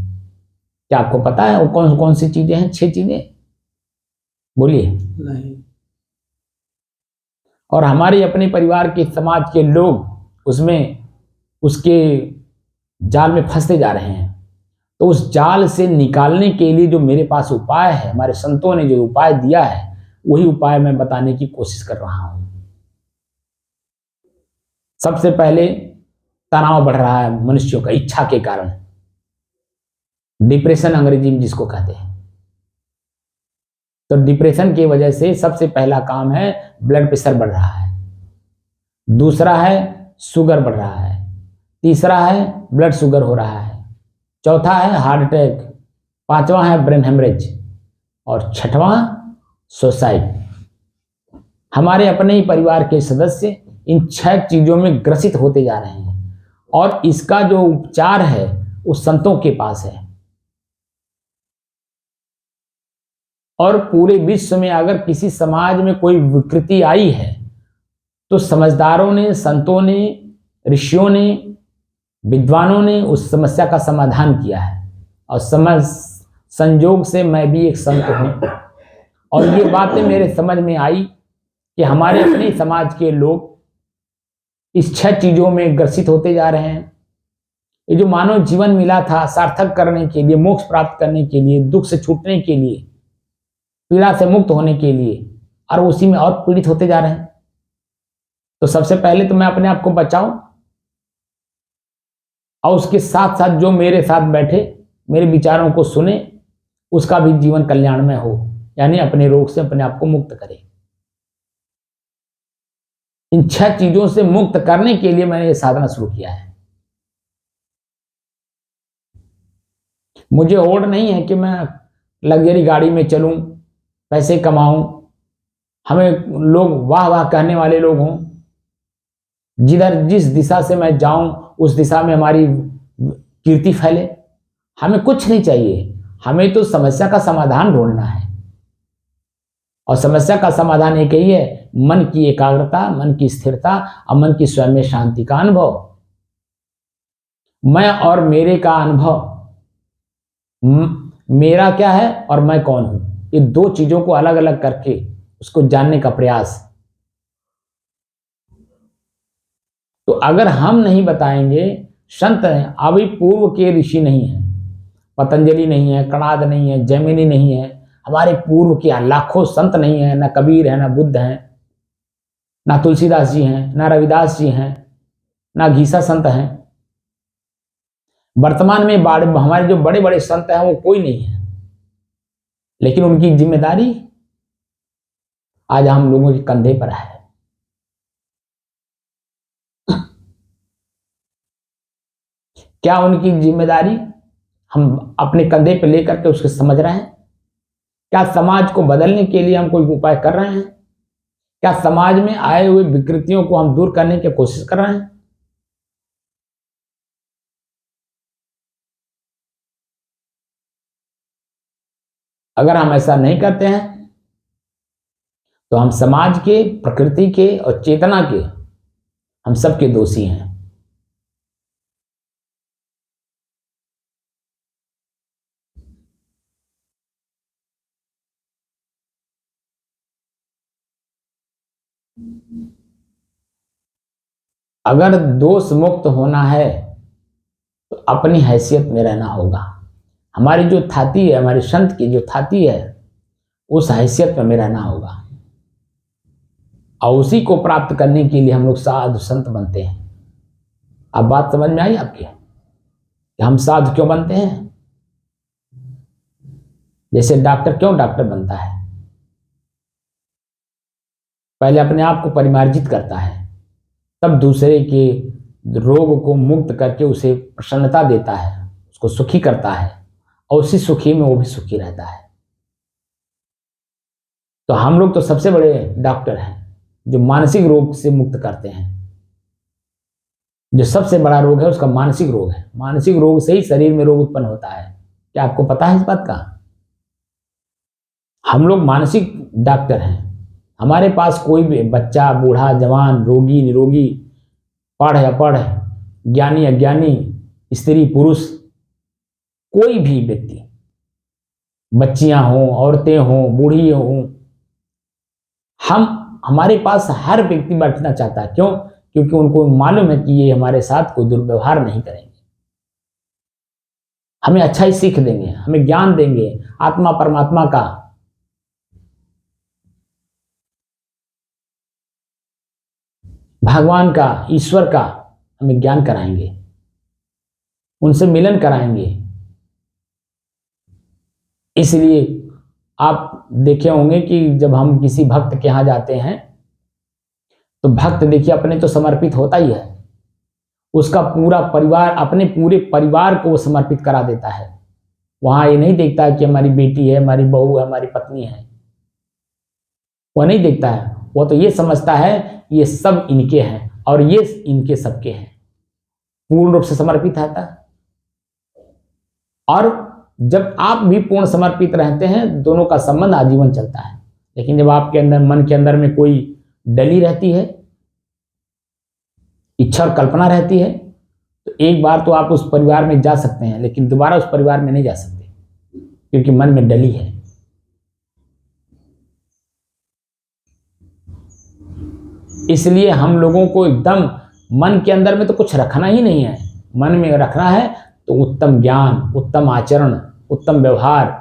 क्या आपको पता है वो कौन कौन सी चीजें हैं? 6 चीजें बोलिए। नहीं। और हमारे अपने परिवार के, समाज के लोग उसमें, उसके जाल में फंसते जा रहे हैं। तो उस जाल से निकालने के लिए जो मेरे पास उपाय है, हमारे संतों ने जो उपाय दिया है, वही उपाय मैं बताने की कोशिश कर रहा हूं। सबसे पहले तनाव बढ़ रहा है मनुष्यों का इच्छा के कारण, डिप्रेशन अंग्रेजी में जिसको कहते हैं। तो डिप्रेशन की वजह से सबसे पहला काम है ब्लड प्रेशर बढ़ रहा है, दूसरा है शुगर बढ़ रहा है, तीसरा है ब्लड शुगर हो रहा है, चौथा है हार्ट अटैक, पांचवा है ब्रेन हेमरेज, और छठवां सुसाइड। हमारे अपने ही परिवार के सदस्य इन 6 चीजों में ग्रसित होते जा रहे हैं, और इसका जो उपचार है वो संतों के पास है। और पूरे विश्व में अगर किसी समाज में कोई विकृति आई है तो समझदारों ने, संतों ने, ऋषियों ने, विद्वानों ने उस समस्या का समाधान किया है। और संयोग से मैं भी एक संत हूं, और ये बातें मेरे समझ में आई कि हमारे अपने समाज के लोग इस 6 चीजों में ग्रसित होते जा रहे हैं। ये जो मानव जीवन मिला था सार्थक करने के लिए, मोक्ष प्राप्त करने के लिए, दुख से छूटने के लिए, पीड़ा से मुक्त होने के लिए, और उसी में और पीड़ित होते जा रहे हैं। तो सबसे पहले तो मैं अपने आप को बचाऊं, और उसके साथ साथ जो मेरे साथ बैठे, मेरे विचारों को सुने, उसका भी जीवन कल्याणमय हो, यानी अपने रोग से अपने आप को मुक्त करे। इन 6 चीजों से मुक्त करने के लिए मैंने ये साधना शुरू किया है। मुझे होड़ नहीं है कि मैं लग्जरी गाड़ी में चलूं, पैसे कमाऊं, हमें लोग वाह वाह कहने वाले लोग हों, जिस दिशा से मैं जाऊं उस दिशा में हमारी कीर्ति फैले। हमें कुछ नहीं चाहिए, हमें तो समस्या का समाधान ढूंढना है। और समस्या का समाधान एक ही है, मन की एकाग्रता, मन की स्थिरता और मन की स्वयं में शांति का अनुभव। मैं और मेरे का अनुभव, मेरा क्या है और मैं कौन हूं, ये 2 चीजों को अलग अलग करके उसको जानने का प्रयास। तो अगर हम नहीं बताएंगे, संत हैं, अभी पूर्व के ऋषि नहीं है, पतंजलि नहीं है, कणाद नहीं है, जैमिनी नहीं है, हमारे पूर्व के लाखों संत नहीं है, ना कबीर है, ना बुद्ध हैं, ना तुलसीदास जी हैं, ना रविदास जी हैं, ना घीसा संत हैं। वर्तमान में हमारे जो बड़े बड़े संत हैं वो कोई नहीं है, लेकिन उनकी जिम्मेदारी आज हम लोगों के कंधे पर है। क्या उनकी जिम्मेदारी हम अपने कंधे पे लेकर के उसको समझ रहे हैं? क्या समाज को बदलने के लिए हम कोई उपाय कर रहे हैं? क्या समाज में आए हुए विकृतियों को हम दूर करने की कोशिश कर रहे हैं? अगर हम ऐसा नहीं करते हैं तो हम समाज के, प्रकृति के और चेतना के, हम सबके दोषी हैं। अगर दोष मुक्त होना है तो अपनी हैसियत में रहना होगा। हमारी जो थाती है, हमारे संत की जो थाती है, उस हैसियत में रहना होगा, और उसी को प्राप्त करने के लिए हम लोग साधु संत बनते हैं। अब बात समझ में आई आपके कि हम साधु क्यों बनते हैं? जैसे डॉक्टर क्यों डॉक्टर बनता है? पहले अपने आप को परिमार्जित करता है, तब दूसरे के रोग को मुक्त करके उसे प्रसन्नता देता है, उसको सुखी करता है, और उसी सुखी में वो भी सुखी रहता है। तो हम लोग तो सबसे बड़े डॉक्टर हैं जो मानसिक रोग से मुक्त करते हैं। जो सबसे बड़ा रोग है उसका मानसिक रोग है। मानसिक रोग से ही शरीर में रोग उत्पन्न होता है। क्या आपको पता है इस बात का? हम लोग मानसिक डॉक्टर हैं। हमारे पास कोई भी बच्चा, बूढ़ा, जवान, रोगी, निरोगी, पढ़ अपढ़, ज्ञानी अज्ञानी, स्त्री पुरुष, कोई भी व्यक्ति, बच्चियां हों, औरतें हों, बूढ़ी हों, हमारे पास हर व्यक्ति बैठना चाहता है। क्यों? क्योंकि उनको मालूम है कि ये हमारे साथ कोई दुर्व्यवहार नहीं करेंगे, हमें अच्छा ही सीख देंगे, हमें ज्ञान देंगे आत्मा परमात्मा का। भगवान का, ईश्वर का हमें ज्ञान कराएंगे, उनसे मिलन कराएंगे। इसलिए आप देखे होंगे कि जब हम किसी भक्त के यहाँ जाते हैं तो भक्त देखिए अपने तो समर्पित होता ही है, उसका पूरा परिवार, अपने पूरे परिवार को वो समर्पित करा देता है। वहां ये नहीं देखता है कि हमारी बेटी है, हमारी बहू है, हमारी पत्नी है, वह नहीं देखता है। वो तो ये समझता है ये सब इनके हैं और ये इनके सबके हैं। पूर्ण रूप से समर्पित रहता है। और जब आप भी पूर्ण समर्पित रहते हैं, दोनों का संबंध आजीवन चलता है। लेकिन जब आपके अंदर, मन के अंदर में कोई डली रहती है, इच्छा और कल्पना रहती है, तो एक बार तो आप उस परिवार में जा सकते हैं, लेकिन दोबारा उस परिवार में नहीं जा सकते, क्योंकि मन में डली है। इसलिए हम लोगों को एकदम मन के अंदर में तो कुछ रखना ही नहीं है। मन में रखना है तो उत्तम ज्ञान, उत्तम आचरण, उत्तम व्यवहार।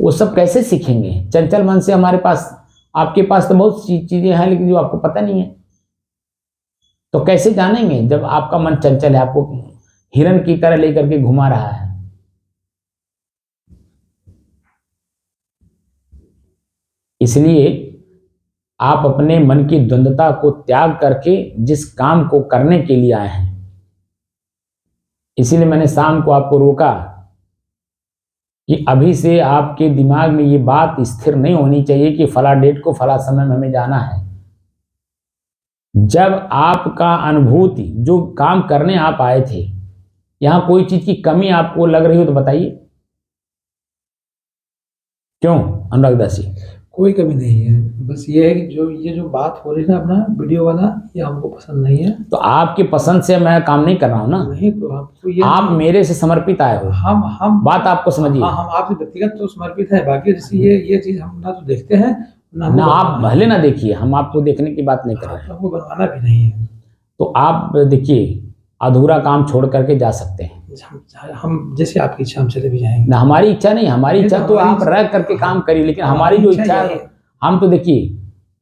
वो सब कैसे सीखेंगे? चंचल मन से हमारे पास, आपके पास तो बहुत सी चीजें हैं लेकिन जो आपको पता नहीं है, तो कैसे जानेंगे जब आपका मन चंचल है, आपको हिरण की तरह लेकर के घुमा रहा है। इसलिए आप अपने मन की द्वंद्वता को त्याग करके जिस काम को करने के लिए आए हैं, इसीलिए मैंने शाम को आपको रोका कि अभी से आपके दिमाग में ये बात स्थिर नहीं होनी चाहिए कि फला डेट को फला समय में हमें जाना है। जब आपका अनुभूति, जो काम करने आप आए थे, यहां कोई चीज की कमी आपको लग रही हो तो बताइए। क्यों अनुराग दास जी? कोई कमी नहीं है, बस ये है कि ये जो बात हो रही है ना अपना वीडियो वाला, ये हमको पसंद नहीं है। तो आपकी पसंद से मैं काम नहीं कर रहा हूं ना। नहीं तो आपको ये, आप मेरे से समर्पित आए हो। हम बात आपको समझिए। हाँ, हम आपसे व्यक्तिगत तो समर्पित है, बाकी जैसे ये चीज हम ना तो देखते हैं ना आप भले ना देखिए, हम आपको देखने की बात नहीं कर रहे हैं, हमको बनवाना भी नहीं है। तो आप देखिए, अधूरा काम छोड़ करके जा सकते हैं। हम जैसे आपकी इच्छा हम चले भी जाएंगे ना, हमारी इच्छा नहीं, हमारी इच्छा तो आप रह करके काम करिए, लेकिन हमारी जो इच्छा है, हम तो देखिए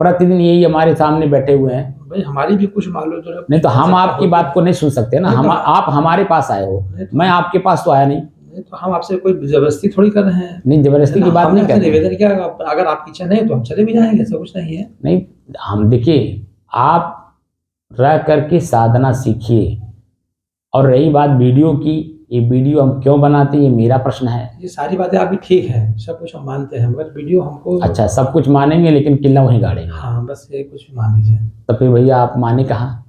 प्रतिदिन यही हमारे सामने बैठे हुए हैं। भाई हमारी भी कुछ मान लो तो नहीं तो हम आपकी बात को नहीं सुन सकते ना। हम, आप हमारे पास आए हो, मैं आपके पास तो आया नहीं। तो हम आपसे कोई जबरदस्ती थोड़ी कर रहे हैं। नहीं, जबरदस्ती की बात नहीं कर रहे। निवेदन किया, अगर आपकी इच्छा नहीं तो हम चले भी जाएंगे, ऐसा कुछ नहीं है। नहीं, हम देखिए, आप रह करके साधना सीखिए। और रही बात वीडियो की, ये वीडियो हम क्यों बनाते हैं, ये मेरा प्रश्न है। ये सारी बातें आपकी ठीक है, सब कुछ हम मानते हैं, मगर वीडियो हमको, अच्छा, सब कुछ मानेंगे लेकिन किला वहीं गाड़ेंगे। हाँ बस ये कुछ भी मान लीजिए। तो फिर भैया आप माने कहाँ?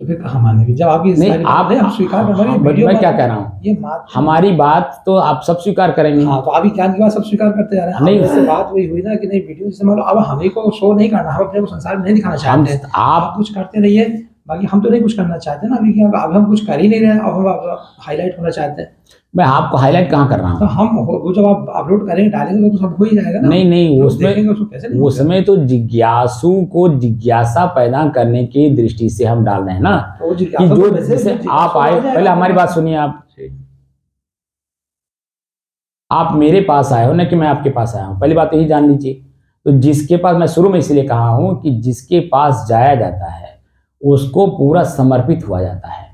तो फिर कहाँ मानेंगे जब आपकी नहीं, आप स्वीकार कर हाँ, मैं क्या कह रहा हूँ, ये हमारी बात तो आप सब स्वीकार करेंगे। हाँ, तो आप ही ज्ञान की बात सब स्वीकार करते जा रहे हैं। नहीं, इससे बात वही हुई ना कि नहीं वीडियो से मान लो, अब हमें को शो नहीं करना, हम अपने को संसार में नहीं दिखाना चाहते हैं। आप कुछ करते रहिए, बाकी हम तो नहीं कुछ करना चाहते ना। अभी अब हम कुछ कर ही नहीं रहे हैं, अब हम हाईलाइट होना चाहते हैं। मैं आपको हाईलाइट कहाँ कर रहा तो हूँ? हम वो जब आप अपलोड करेंगे, डालेंगे तो सब हो ही जाएगा ना। नहीं, उसमें उसमें तो जिज्ञासु को जिज्ञासा पैदा करने की दृष्टि से हम डाल रहे हैं ना, तो कि जो जैसे आप आए, पहले हमारी बात सुनिए। आप मेरे पास आए हो ना कि मैं आपके पास आया हूँ, पहली बात यही जान लीजिए। तो जिसके पास, मैं शुरू में इसलिए कहा हूँ कि जिसके पास जाया जाता है उसको पूरा समर्पित हुआ जाता है।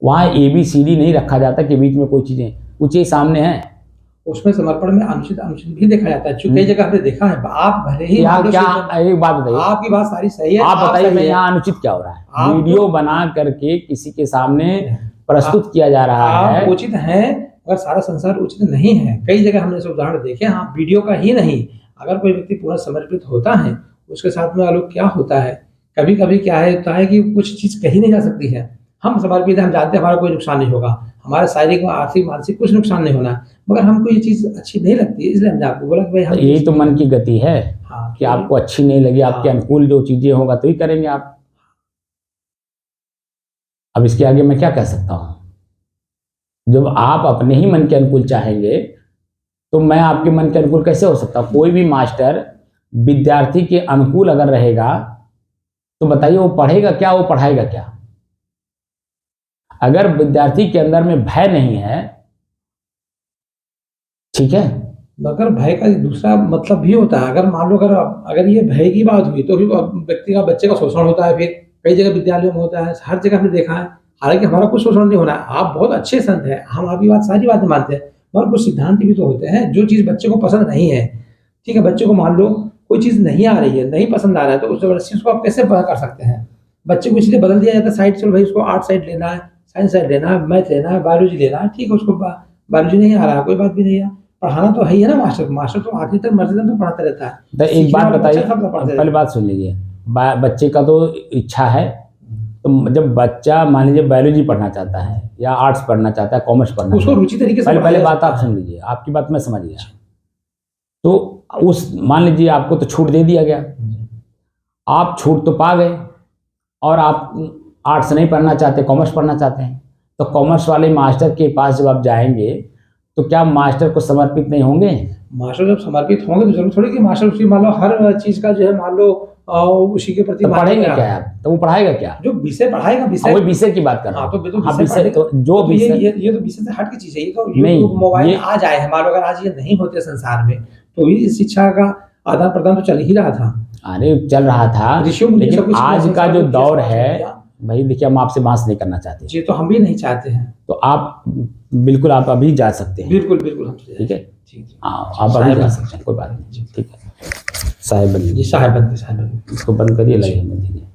वहाँ ABCD नहीं रखा जाता कि बीच में कोई चीजें, कुछ ही सामने है। उसमें समर्पण में अनुचित भी देखा जाता है। कई जगह हमने देखा है, आप भले ही क्या एक बात बताइए, आपकी बात सारी सही है, आप बताइए मैं यहाँ अनुचित क्या हो रहा है? वीडियो बना करके किसी के सामने प्रस्तुत किया जा रहा आप है। उचित हैं, अगर सारा संसार उचित नहीं है, कई जगह हमने ऐसे उदाहरण देखे। हाँ, वीडियो का ही नहीं, अगर कोई व्यक्ति पूरा समर्पित होता है, उसके साथ में आलोक क्या होता है, कभी कभी क्या है होता है कि कुछ चीज़ कही नहीं जा सकती है। हम समर्पित हैं, हम जानते हैं हमारा कोई नुकसान नहीं होगा, हमारा शारीरिक आर्थिक मानसिक कुछ नुकसान नहीं होना है, मगर हमको ये चीज़ अच्छी नहीं लगती है, इसलिए हमने आपको बोला कि भाई हम यही तो मन की गति है हाँ, कि आपको अच्छी नहीं लगी, आपके हाँ। अनुकूल जो चीजें होगा तो ही करेंगे आप। अब इसके आगे मैं क्या कह सकता हूँ? जब आप अपने ही मन के अनुकूल चाहेंगे तो मैं आपके मन के अनुकूल कैसे हो सकता हूँ? कोई भी मास्टर विद्यार्थी के अनुकूल अगर रहेगा तो बताइए वो पढ़ेगा क्या, वो पढ़ाएगा क्या? अगर विद्यार्थी के अंदर में भय नहीं है, ठीक है, मगर भय का दूसरा मतलब भी होता है। अगर मान लो अगर ये भय की बात हुई तो भी व्यक्ति का बच्चे का शोषण होता है, फिर कई जगह विद्यालयों में होता है, हर जगह हमने देखा है। हालांकि हमारा कुछ शोषण नहीं होना है, आप बहुत अच्छे संत हैं, हम आपकी बात सारी बातें मानते हैं, मगर कुछ सिद्धांत भी तो होते हैं। जो चीज़ बच्चे को पसंद नहीं है, ठीक है, बच्चे को मान लो कोई चीज़ नहीं आ रही है, नहीं पसंद आ रहा है, तो उस जबरदस्ती उसको आप कैसे कर सकते हैं? बच्चे को इसलिए बदल दिया जाता है साइड, चलो भाई उसको आर्ट साइड लेना है, साइंस साइड लेना है, मैथ लेना है, बायोलॉजी लेना है, ठीक है, उसको बायोलॉजी नहीं आ रहा है, कोई बात भी नहीं है, पढ़ाना तो है ही है ना। मास्टर तो आखिरी तक मर्जी तक पढ़ाता रहता है। तो एक बात बताइए, पहले बात सुन लीजिए, बच्चे का तो इच्छा है, तो जब बच्चा मान लीजिए बायोलॉजी पढ़ना चाहता है या आर्ट्स पढ़ना चाहता है, कॉमर्स पढ़ना उसको रुचि तरीके से पहले बात आप सुन लीजिए, आपकी बात मैं समझ गया। तो उस मान लीजिए आपको तो छूट दे दिया गया, आप छूट तो पा गए और आप आर्ट्स नहीं पढ़ना चाहते, कॉमर्स पढ़ना चाहते हैं, तो कॉमर्स वाले मास्टर के पास जब आप जाएंगे तो क्या मास्टर को समर्पित नहीं होंगे? मास्टर जब समर्पित होंगे तो जरूर थोड़ी कि मास्टर उसी मान लो हर चीज का जो है मान लो उसी के प्रति तो पढ़ेंगे क्या आप? तो वो पढ़ाएगा क्या? जो विषय पढ़ाएगा, विषय वही विषय की बात कर रहा हाँ, हूँ। तो हाँ, विषय तो जो तो विषय ये तो विषय से हट की चीज है। ये तो नहीं, यूट्यूब मोबाइल ये आ जाए है, मान लो अगर आज ये नहीं होते संसार में तो ये शिक्षा का आदान प्रदान तो चल ही रहा था। अरे चल रहा था, ऋषियों मुनियों सब लेकिन कुछ आज का संसार जो को दौर किस है, पास हो गया। भाई देखिए हम आपसे बात नहीं करना चाहते, जी, तो हम भी नहीं चाहते हैं। तो आप बिल्कुल आप अभी जा सकते हैं, बिल्कुल बिल्कुल, हम ठीक है, ठीक है। हाँ आप अभी जा सकते हैं, कोई बात नहीं, ठीक है। साहेब जी, साहेब बनते इसको बंद करिए, लाइए हमें दीजिए।